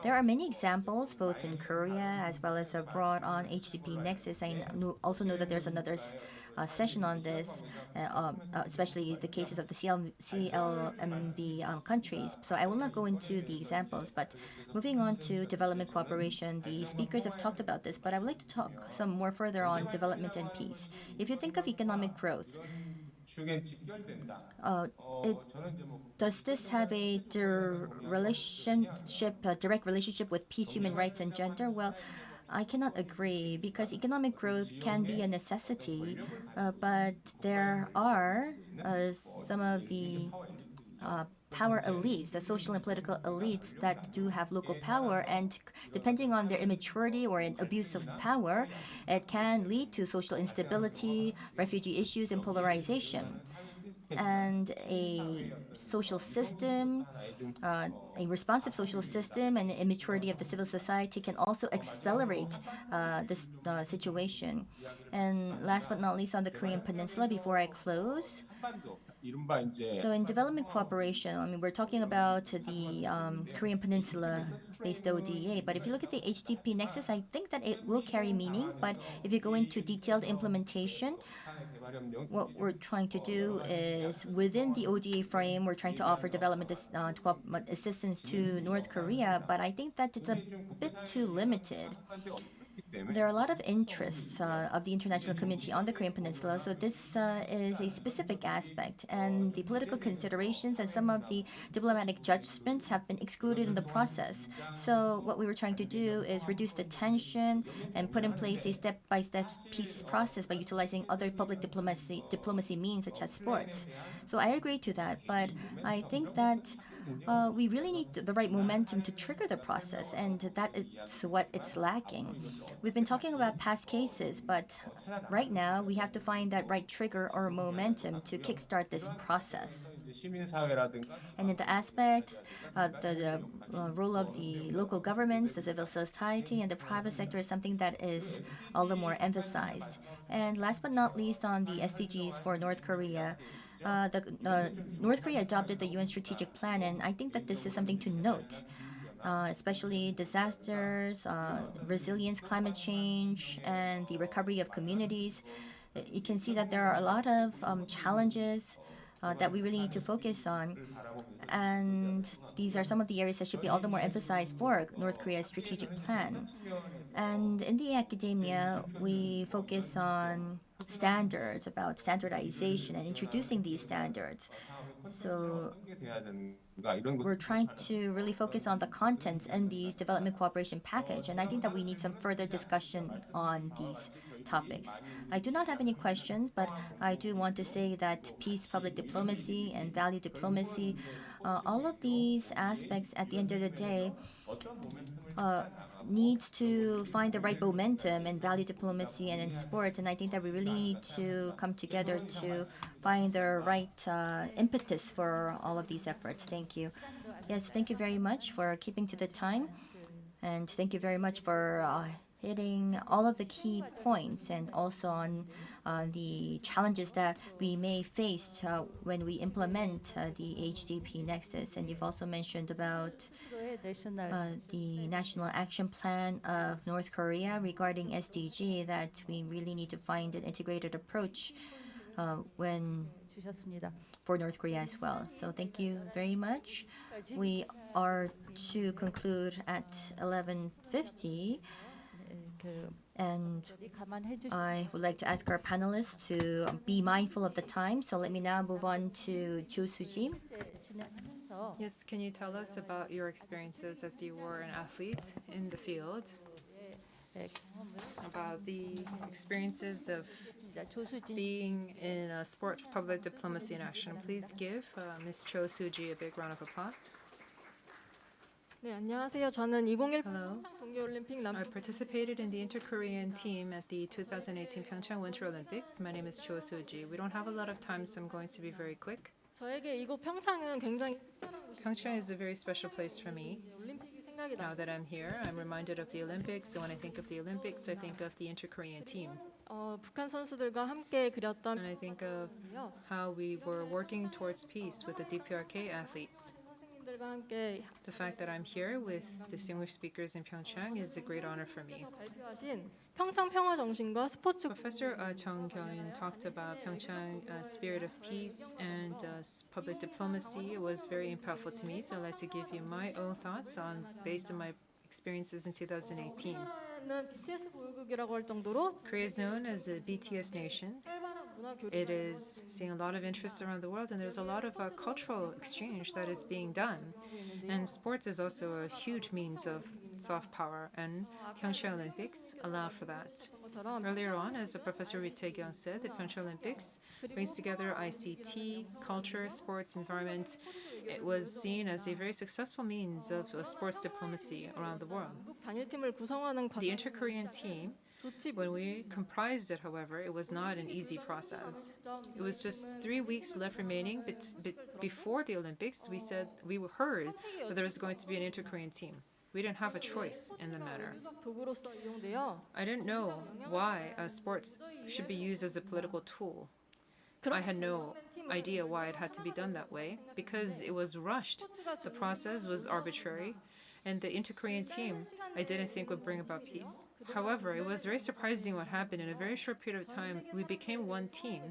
There are many examples, both in Korea as well as abroad, on HDP Nexus. I also know that there's another session on this, especially the cases of the CLMV countries. So I will not go into the examples, but moving on to development cooperation, the speakers have talked about this, but I would like to talk some more further on development and peace. If you think of economic growth, does this have a direct relationship with peace, human rights, and gender? Well, I cannot agree, because economic growth can be a necessity, but there are some of the power elites, the social and political elites that do have local power, and depending on their immaturity or an abuse of power, it can lead to social instability, refugee issues, and polarization. And a social system, a responsive social system, and the immaturity of the civil society can also accelerate this situation. And last but not least, on the Korean Peninsula, before I close, so in development cooperation, I mean, we're talking about the Korean Peninsula-based ODA, but if you look at the HDP Nexus, I think that it will carry meaning, but if you go into detailed implementation, what we're trying to do is, within the ODA frame, we're trying to offer development assistance to North Korea, but I think that it's a bit too limited. There are a lot of interests of the international community on the Korean Peninsula, so this is a specific aspect, and the political considerations and some of the diplomatic judgments have been excluded in the process. So what we were trying to do is reduce the tension and put in place a step-by-step peace process by utilizing other public diplomacy means, such as sports. So I agree to that, but I think that we really need the right momentum to trigger the process, and that is what it's lacking. We've been talking about past cases, but right now we have to find that right trigger or momentum to kickstart this process. And in the aspect, the role of the local governments, the civil society, and the private sector is something that is all the more emphasized. And last but not least, on the SDGs for North Korea, North Korea adopted the UN strategic plan, and I think that this is something to note. Especially disasters, resilience, climate change, and the recovery of communities. You can see that there are a lot of challenges that we really need to focus on. And these are some of the areas that should be all the more emphasized for North Korea's strategic plan. And in the academia, we focus on standards, about standardization and introducing these standards. So we're trying to really focus on the contents in these development cooperation package, and I think that we need some further discussion on these topics. I do not have any questions, but I do want to say that peace, public diplomacy, and value diplomacy, all of these aspects at the end of the day needs to find the right momentum in value diplomacy and in sports, and I think that we really need to come together to find the right impetus for all of these efforts. Thank you. Yes, thank you very much for keeping to the time, and thank you very much for hitting all of the key points, and also on the challenges that we may face when we implement the HDP Nexus. And you've also mentioned about the National Action Plan of North Korea regarding SDG, that we really need to find an integrated approach for North Korea as well. So thank you very much. We are to conclude at 11:50. And I would like to ask our panelists to be mindful of the time. So let me now move on to Susie. Yes, can you tell us about your experiences as you were an athlete in the field? about the experiences of 조수진 being in sports public diplomacy in action. Please give Ms. Cho Suji a big round of applause. 네, 안녕하세요. 저는 2018 Hello. 동계올림픽 I participated in the inter-Korean team at the 2018 Pyeongchang Winter Olympics. My name is Cho Suji. We don't have a lot of time, so I'm going to be very quick. 저에게 이곳 평창은 굉장히 Pyeongchang is a very special place for me. 올림픽이 생각이 Now 나요. that I'm here, I'm reminded of the Olympics. So when I think of the Olympics, I think of the inter-Korean team. 북한 선수들과 함께 그렸던 And I think of 요 how we were working towards peace with the DPRK athletes. 선생님들과 함께 The fact that I'm here with distinguished speakers in Pyeongchang is a great honor for me. 발표하신 평창 평화 정신과 스포츠 Professor Kyungyon talked about Pyeongchang spirit of peace and public diplomacy. It was very impactful to me, so I'd like to give you my own thoughts based on my experiences in 2018. 는 BTS 보유국이라고 할 정도로 Korea is known as a BTS nation. 활발한 문화 교류. It is seeing a lot of interest around the world, and there's a lot of cultural exchange that is being done. And sports is also a huge means of soft power, and Pyeongchang Olympics allow for that. 것처럼 Earlier on, as Professor Taekyeong said, the Pyeongchang Olympics brings together ICT, culture, sports, environment. It was seen as a very successful means of sports diplomacy around the world. 단일팀을 구성하는 The 과정 inter-Korean team, when we comprised it, however, it was not an easy process. It was just 3 weeks left remaining before the Olympics. We heard that there was going to be an inter-Korean team. We didn't have a choice in the matter. 도구로서 이용되어 I didn't know why sports should be used as a political tool. I had no idea why it had to be done that way because it was rushed. The process was arbitrary, and the inter-Korean team I didn't think would bring about peace. However, it was very surprising what happened. In a very short period of time, we became one team,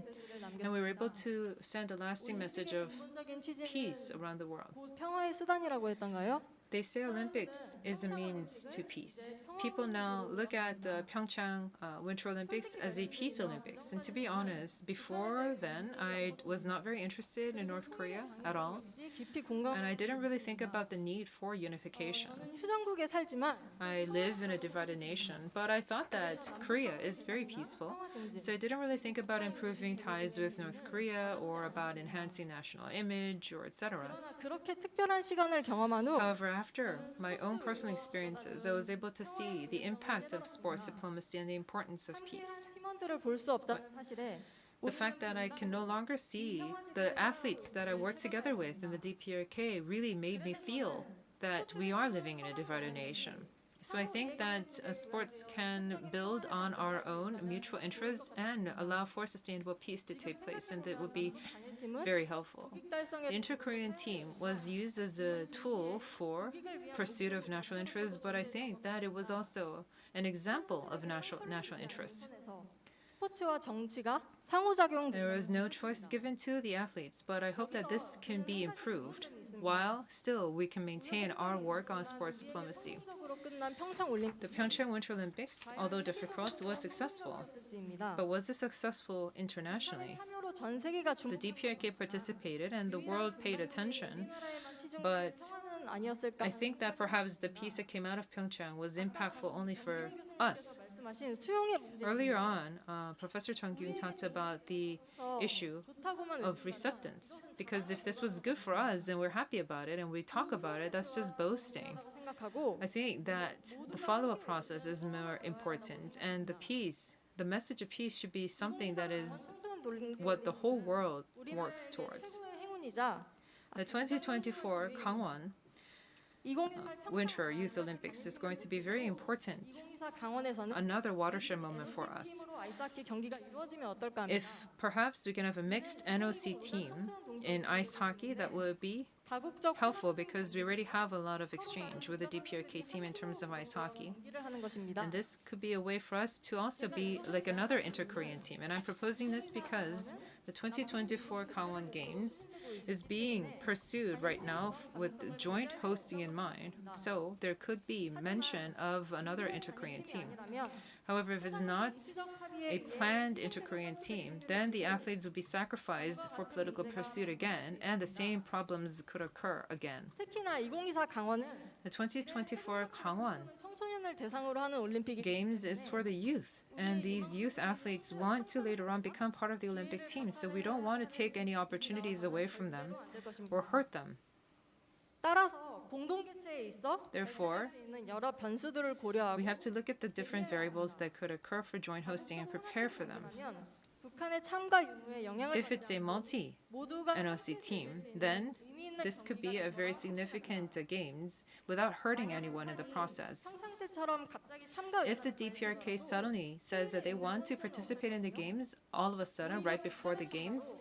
and we were able to send a lasting message of 기본적인 취지는 peace around the world. 곧 평화의 수단이라고 했던가요? They say Olympics is a means to peace. People now look at the Pyeongchang Winter Olympics as a peace Olympics. And to be honest, before then, I was not very interested in North Korea at all. 깊이 공감. And I didn't really think about the need for unification. 휴전국에 살지만 I live in a divided nation, but I thought that Korea is very peaceful. So I didn't really think about improving ties with North Korea or about enhancing national image or etc. 그렇게 특별한 시간을 경험한 후 However, after my own personal experiences, I was able to see the impact of sports diplomacy and the importance of peace. 팀원들을 볼 수 없다는 사실에 The fact that I can no longer see the athletes that I work together with in the DPRK really made me feel that we are living in a divided nation. So I think that sports can build on our own mutual interests and allow for sustainable peace to take place, and that would be very helpful. The inter-Korean team was used as a tool for pursuit of national interests, but I think that it was also an example of national interests. 스포츠와 정치가 상호작용 There was no choice given to the athletes, but I hope that this can be improved while still we can maintain our work on sports diplomacy. 적으로 끝난 평창 올림픽입니다. The Pyeongchang Winter Olympics, although difficult, was successful. But was it successful internationally? 참여로 전 세계가 The DPRK participated and the world paid attention, but 주목하는 아니었을까? I think that perhaps the peace that came out of Pyeongchang was impactful only for us. 말씀하신 수용의 문제 Earlier on, Professor Jung talked about the issue 좋다고만 of receptance, because if this was good for us and we're happy about it and we talk about it, that's just boasting. 생각하고 I think that the follow-up process is more important, and the message of peace should be something that is what the whole world works towards. 최고의 행운이자 The 2024 Gangwon 2018 Winter Youth Olympics is going to be very important, 평창 강원에서는 another watershed moment for us. 팀으로 아이스하키 경기가 이루어지면 어떨까 합니다. If perhaps we can have a mixed NOC team in ice hockey, that would be 다국적 helpful because we already have a lot of exchange with the DPRK team in terms of ice hockey. 경기를 하는 것입니다. And this could be a way for us to also be like another inter-Korean team. And I'm proposing this because the 2024 Gangwon Games is being pursued right now with joint hosting in mind. So there could be mention of another inter-Korean team. 그러면 However, if it's not a planned inter-Korean team, then the athletes would be sacrificed for political pursuit again, and the same problems could occur again. 특히나 2024 강원은 The 2024 Gangwon 청소년을 대상으로 하는 올림픽이 Games is for the youth, and these youth athletes want to later on become part of the Olympic team, so we don't want to take any opportunities away from them or hurt them. 따라서 공동 개최에 있어 Therefore, 수 있는 여러 변수들을 고려하고 we have to look at the different variables that could occur for joint hosting and prepare for them. 북한의 참가 유무에 영향을 If it's a multi 모두가 NOC team, then this could be a very significant games without hurting anyone in the process. 상상태처럼 갑자기 참가 If the DPRK suddenly says that they want to participate in the games, all of a sudden, right before the games,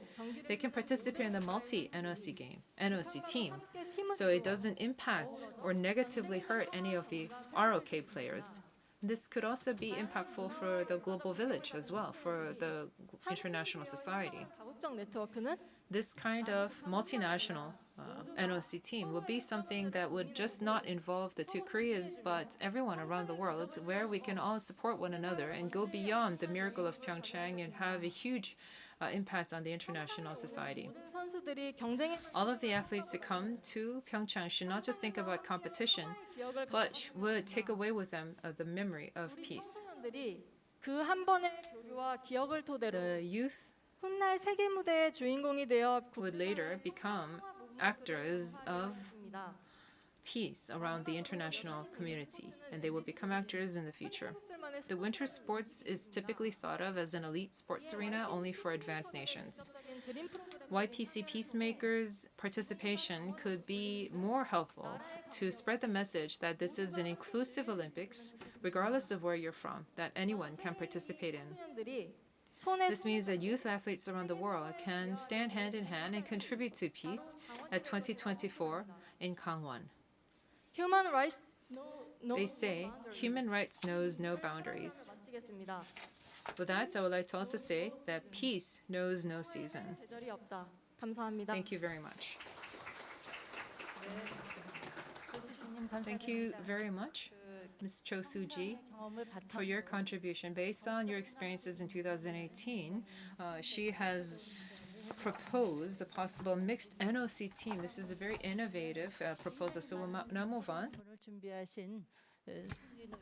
they can participate in the multi-NOC NOC team. So it doesn't impact or negatively hurt any of the ROK players. This could also be impactful for the global village as well, for the international society. 다국적 네트워크는 This kind of multinational NOC team would be something that would just not involve the two Koreas, but everyone around the world, where we can all support one another and go beyond the miracle of Pyeongchang and have a huge impact on the international society. 선수들이 경쟁에 All of the athletes that come to Pyeongchang should not just think about competition, but would take away with them the memory of peace. 청소년들이 그 한 번의 교류와 기억을 토대로 The youth 훗날 세계 무대의 주인공이 되어 would later become actors of 국가입니다. peace around the international community, and they will become actors in the future. The winter sports is typically thought of as an elite sports arena only for advanced nations. YPC peacemakers' participation could be more helpful to spread the message that this is an inclusive Olympics, regardless of where you're from, that anyone can participate in. 청소년들이 손에 This means that youth athletes around the world can stand hand in hand and contribute to peace at 2024 in Gangwon. Human rights no They say human rights knows no boundaries. 마치겠습니다. With that, I would like to also say that peace knows no season. 계절이 없다. 감사합니다. Thank you very much. 교수님 Thank you very much, Ms. Cho Soo-ji, 경험을 for your contribution. Based on your experiences in 2018, she has proposed a possible mixed NOC team. This is a very innovative proposal. So we'll now move on. 바탕으로 준비하신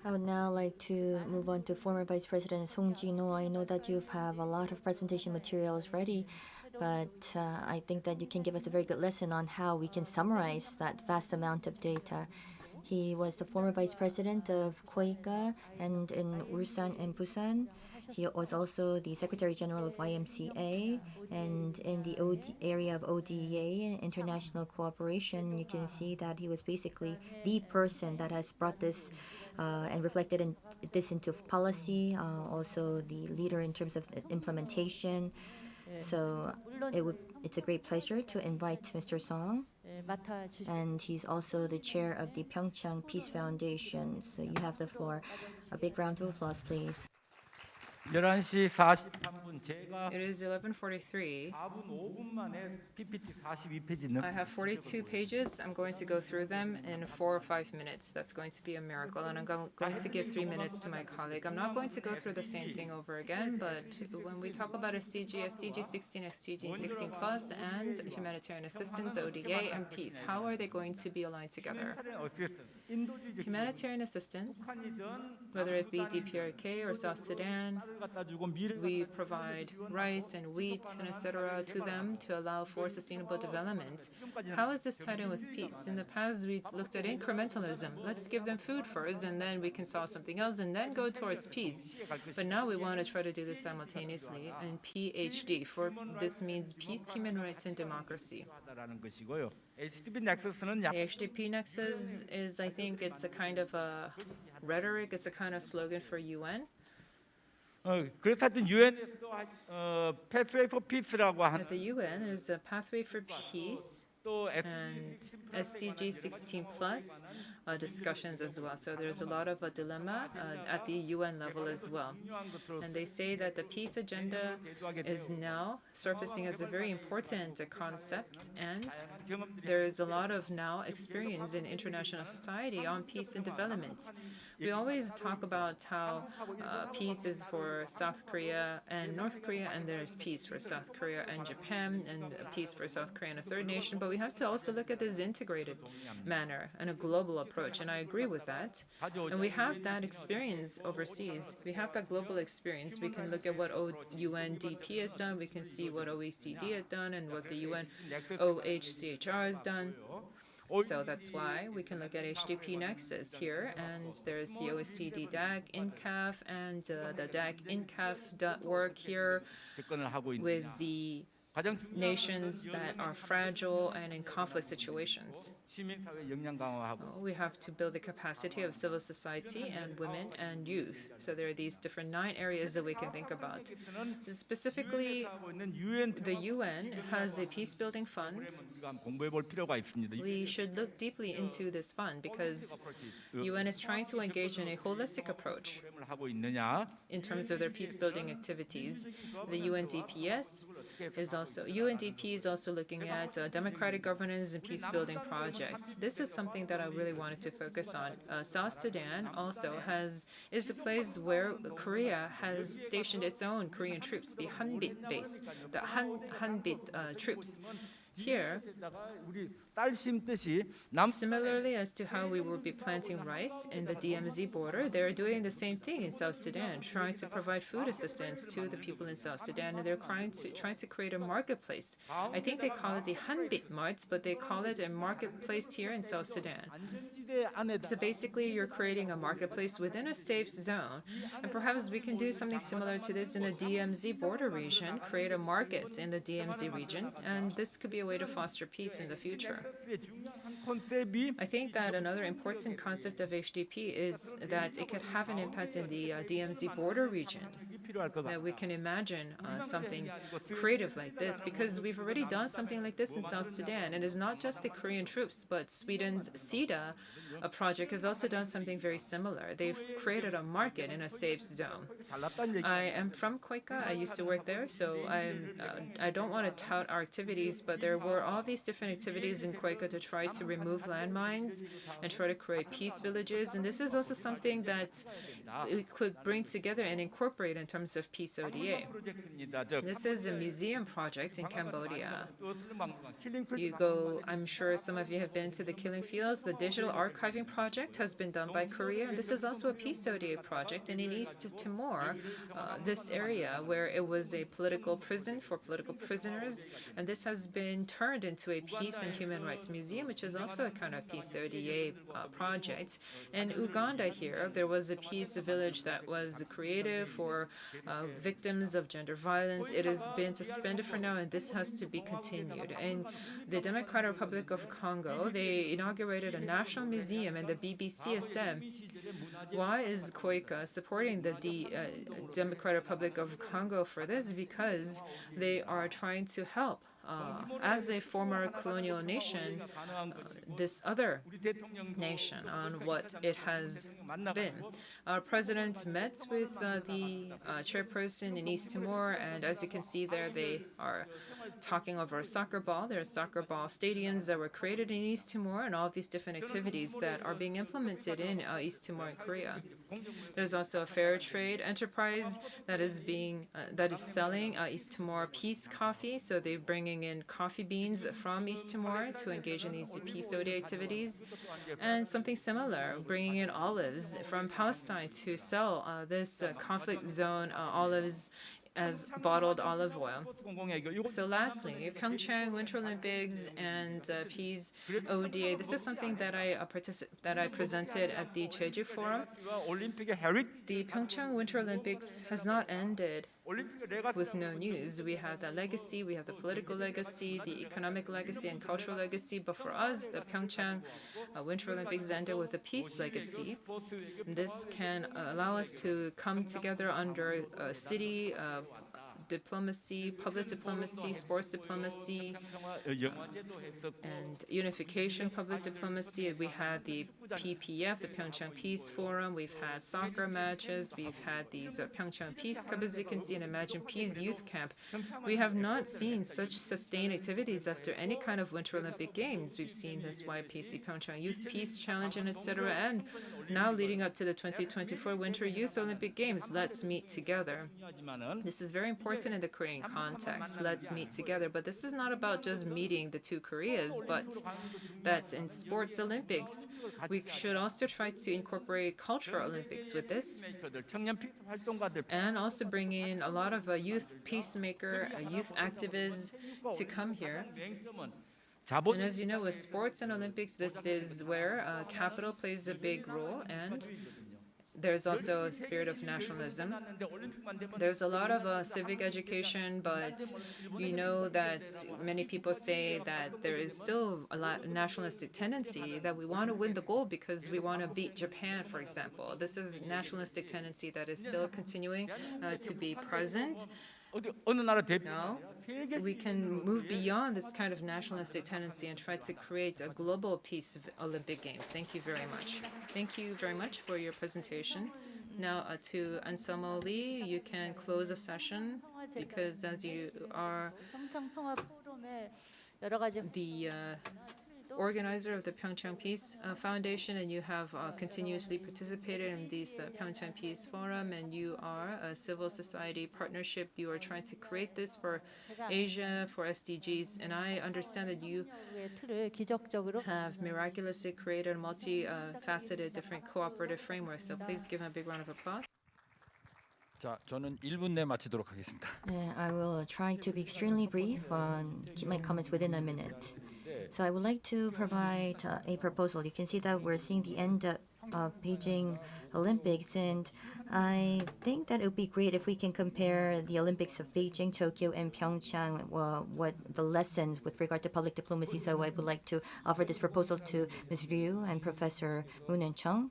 I would now like to move on to former Vice President Jinho. I know that you have a lot of presentation materials ready, but I think that you can give us a very good lesson on how we can summarize that vast amount of data. He was the former Vice President of KOICA and in Ulsan and Busan. He was also the Secretary General of YMCA, and in the area of ODA, international cooperation, you can see that he was basically the person that has brought this and reflected this into policy, also the leader in terms of implementation. So it's a great pleasure to invite Mr. Song. 맡아주시. And he's also the chair of the PyeongChang Peace Foundation. So you have the floor. A big round of applause, please. 11시 43분 제가 It is 11:43. 4분 5분 만에 PPT 42페이지 I have 42 pages. I'm going to go through them in 4 or 5 minutes. That's going to be a miracle. And I'm going to give 3 minutes to my colleague. I'm not going to go through the same thing over again, but when we talk about SDG 16, SDG 16 plus, and humanitarian assistance, ODA, and peace, how are they going to be aligned together? Humanitarian assistance, whether it be DPRK or South Sudan, we provide rice and wheat and etc. to them to allow for sustainable development. How is this tied in with peace? In the past, we looked at incrementalism. Let's give them food first, and then we can solve something else, and then go towards peace. But now we want to try to do this simultaneously. And Ph.D. for this means peace, human rights, and democracy. The HDP nexus is, I think, it's a kind of a rhetoric. It's a kind of slogan for UN. 그래서 하여튼 유엔에서도 Pathway for Peace라고 하는 At the UN, there's a pathway for peace. 또 And SDG 16 plus discussions as well. So there's a lot of a dilemma at the UN level as well. And they say that the peace agenda is now surfacing as a very important concept, and there is a lot of now experience in international society on peace and development. We always talk about how peace is for South Korea and North Korea, and there's peace for South Korea and Japan, and peace for South Korea and a third nation. But we have to also look at this integrated manner and a global approach, and I agree with that. And we have that experience overseas. We have that global experience. We can look at what UNDP has done. We can see what OECD has done and what the UN OHCHR has done. So that's why we can look at HDP Nexus here, and there's the OECD DAG INCAF and the DAG INCAF work here with the nations that are fragile and in conflict situations. We have to build the capacity of civil society and women and youth. So there are these different 9 areas that we can think about. Specifically, the UN has a peace-building fund. We should look deeply into this fund because UN is trying to engage in a holistic approach in terms of their peace-building activities. The UNDP is also looking at democratic governance and peace-building projects. This is something that I really wanted to focus on. South Sudan also is a place where Korea has stationed its own Korean troops, the Hanbit base, the Hanbit troops. Here, similarly as to how we will be planting rice in the DMZ border, they're doing the same thing in South Sudan, trying to provide food assistance to the people in South Sudan, and they're trying to create a marketplace. I think they call it the Hanbit Marts, but they call it a marketplace here in South Sudan. So basically, you're creating a marketplace within a safe zone, and perhaps we can do something similar to this in the DMZ border region, create a market in the DMZ region, and this could be a way to foster peace in the future. I think that another important concept of HDP is that it could have an impact in the DMZ border region, that we can imagine something creative like this, because we've already done something like this in South Sudan, and it's not just the Korean troops, but Sweden's SIDA project has also done something very similar. They've created a market in a safe zone. I am from KOICA. I used to work there, so I don't want to tout our activities, but there were all these different activities in KOICA to try to remove landmines and try to create peace villages, and this is also something that we could bring together and incorporate in terms of peace ODA. This is a museum project in Cambodia. I'm sure some of you have been to the Killing Fields. The digital archiving project has been done by Korea, and this is also a peace ODA project. And in East Timor, this area where it was a political prison for political prisoners, and this has been turned into a peace and human rights museum, which is also a kind of peace ODA project. In Uganda here, there was a peace village that was created for victims of gender violence. It has been suspended for now, and this has to be continued. In the Democratic Republic of Congo, they inaugurated a national museum, and the BBC has said, why is KOICA supporting the Democratic Republic of Congo for this? Because they are trying to help as a former colonial nation, this other nation on what it has been. Our president met with the chairperson in East Timor, and as you can see there, they are talking over a soccer ball. There are soccer ball stadiums that were created in East Timor, and all of these different activities that are being implemented in East Timor and Korea. There's also a fair trade enterprise that is selling East Timor peace coffee. So they're bringing in coffee beans from East Timor to engage in these peace ODA activities, and something similar, bringing in olives from Palestine to sell this conflict zone olives as bottled olive oil. So lastly, Pyeongchang Winter Olympics and Peace ODA. This is something that I presented at the Jeju Forum. The Pyeongchang Winter Olympics has not ended with no news. We have the legacy, we have the political legacy, the economic legacy, and cultural legacy. But for us, the Pyeongchang Winter Olympics ended with a peace legacy. This can allow us to come together under city diplomacy, public diplomacy, sports diplomacy, and unification public diplomacy. We had the PPF, the PyeongChang Peace Forum. We've had soccer matches. We've had these PyeongChang Peace Cup, as you can see, and Imagine Peace Youth Camp. We have not seen such sustained activities after any kind of Winter Olympic Games. We've seen this YPC PyeongChang Youth Peace Challenge and etc. And now leading up to the 2024 Winter Youth Olympic Games, let's meet together. This is very important in the Korean context. Let's meet together. But this is not about just meeting the two Koreas, but that in sports Olympics, we should also try to incorporate cultural Olympics with this, and also bring in a lot of youth peacemaker, youth activists to come here. And as you know, with sports and Olympics, this is where capital plays a big role, and there's also a spirit of nationalism. There's a lot of civic education, but we know that many people say that there is still a lot nationalistic tendency, that we want to win the gold because we want to beat Japan, for example. This is nationalistic tendency that is still continuing to be present. No, we can move beyond this kind of nationalistic tendency and try to create a global peace of Olympic Games. Thank you very much. Thank you very much for your presentation. Now to Anselmo Lee, you can close the session because as you are the organizer of the PyeongChang Peace Foundation, and you have continuously participated in this PyeongChang Peace Forum, and you are a civil society partnership. You are trying to create this for Asia, for SDGs, and I understand that you have miraculously created a multi-faceted different cooperative framework. So please give him a big round of applause. 자, 저는 1분 내 마치도록 하겠습니다. I will try to be extremely brief and keep my comments within a minute. So I would like to provide a proposal. You can see that we're seeing the end of Beijing Olympics, and I think that it would be great if we can compare the Olympics of Beijing, Tokyo, and Pyeongchang, what the lessons with regard to public diplomacy. So I would like to offer this proposal to Ms. Ryu and Professor Moon and Chung.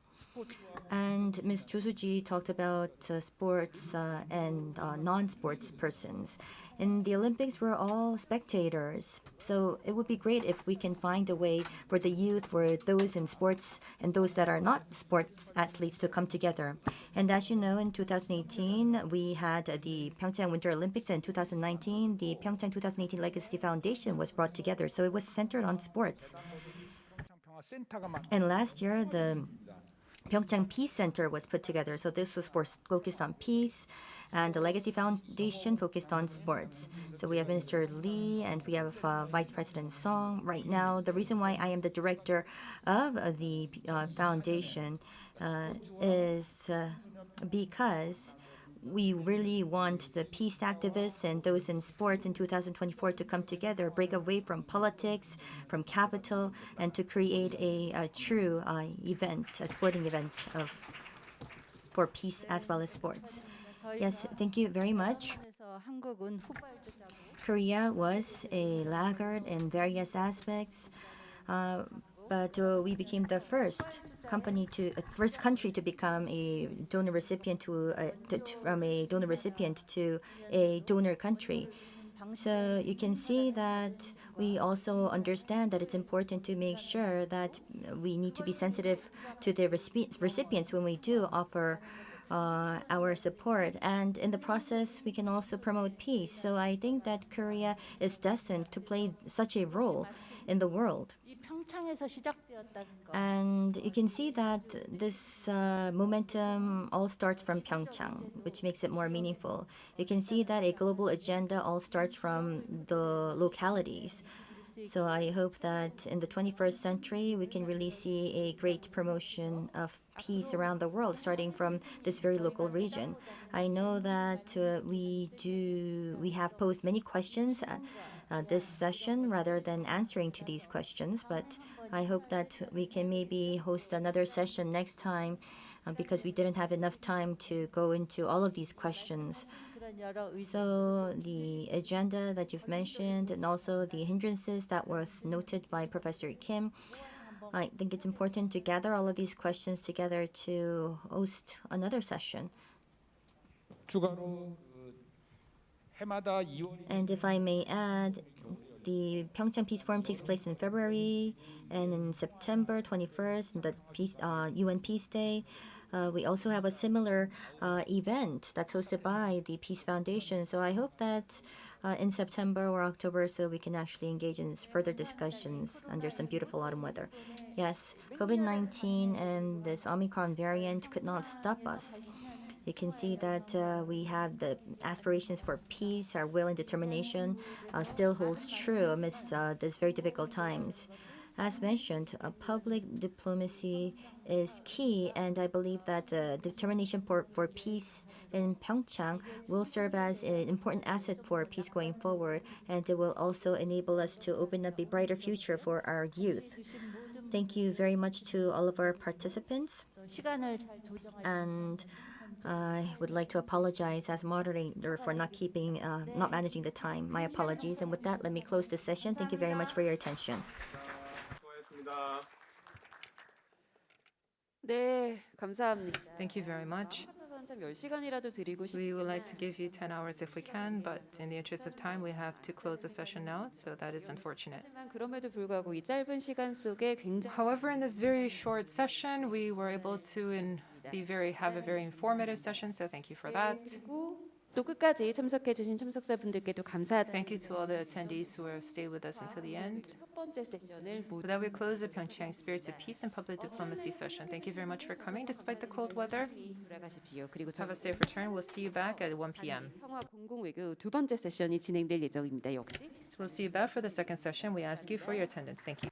And Ms. Susie talked about sports and non-sports persons. In the Olympics, we're all spectators. So it would be great if we can find a way for the youth, for those in sports and those that are not sports athletes to come together. And as you know, in 2018, we had the Pyeongchang Winter Olympics. And in 2019, the Pyeongchang 2018 Legacy Foundation was brought together. So it was centered on sports. And last year, the PyeongChang Peace Center was put together. So this was focused on peace, and the Legacy Foundation focused on sports. So we have Minister Lee and we have Vice President Song. Right now, the reason why I am the director of the foundation is because we really want the peace activists and those in sports in 2024 to come together, break away from politics, from capital, and to create a true event, a sporting event for peace as well as sports. Yes, thank you very much. Korea was a laggard in various aspects, but we became the first country to become a donor recipient from a donor recipient to a donor country. So you can see that we also understand that it's important to make sure that we need to be sensitive to the recipients when we do offer our support, and in the process we can also promote peace. So I think that Korea is destined to play such a role in the world. And you can see that this momentum all starts from Pyeongchang, which makes it more meaningful. You can see that a global agenda all starts from the localities. So I hope that in the 21st century, we can really see a great promotion of peace around the world, starting from this very local region. I know that we have posed many questions this session rather than answering to these questions, but I hope that we can maybe host another session next time because we didn't have enough time to go into all of these questions. So the agenda that you've mentioned and also the hindrances that was noted by Professor Kim, I think it's important to gather all of these questions together to host another session. 해마다 2월 And if I may add, the PyeongChang Peace Forum takes place in February, and in September 21st, the UN Peace Day. We also have a similar event that's hosted by the Peace Foundation. So I hope that in September or October, so we can actually engage in further discussions under some beautiful autumn weather. Yes, COVID-19 and this Omicron variant could not stop us. You can see that we have the aspirations for peace, our will and determination still holds true amidst these very difficult times. As mentioned, public diplomacy is key, and I believe that the determination for peace in Pyeongchang will serve as an important asset for peace going forward, and it will also enable us to open up a brighter future for our youth. Thank you very much to all of our participants, and I would like to apologize as moderator for not managing the time. My apologies. And with that, let me close this session. Thank you very much for your attention. 수고하셨습니다. 네, 감사합니다. Thank you very much. 좀 10시간이라도 드리고 We would like to 싶지만 give you 10 hours if we can, but in the interest of time, we have to close the session now, so that is unfortunate. 하지만 그럼에도 불구하고 이 짧은 시간 속에 굉장히 However, in this very short session, we were able to have a very informative session, so thank you for that. 그리고 또 끝까지 참석해 주신 참석자분들께도 감사하다. Thank you to all the attendees who have stayed with us until the end. 첫 번째 세션을 With that, we close the Pyeongchang Spirits of Peace and Public Diplomacy session. Thank you very much for coming despite the cold weather. 돌아가십시오. 그리고 Have a safe return. We'll see you back at 1 p.m. 평화 공공 외교 두 번째 세션이 진행될 예정입니다. 역시 So we'll see you back for the second session. We ask you for your attendance. Thank you.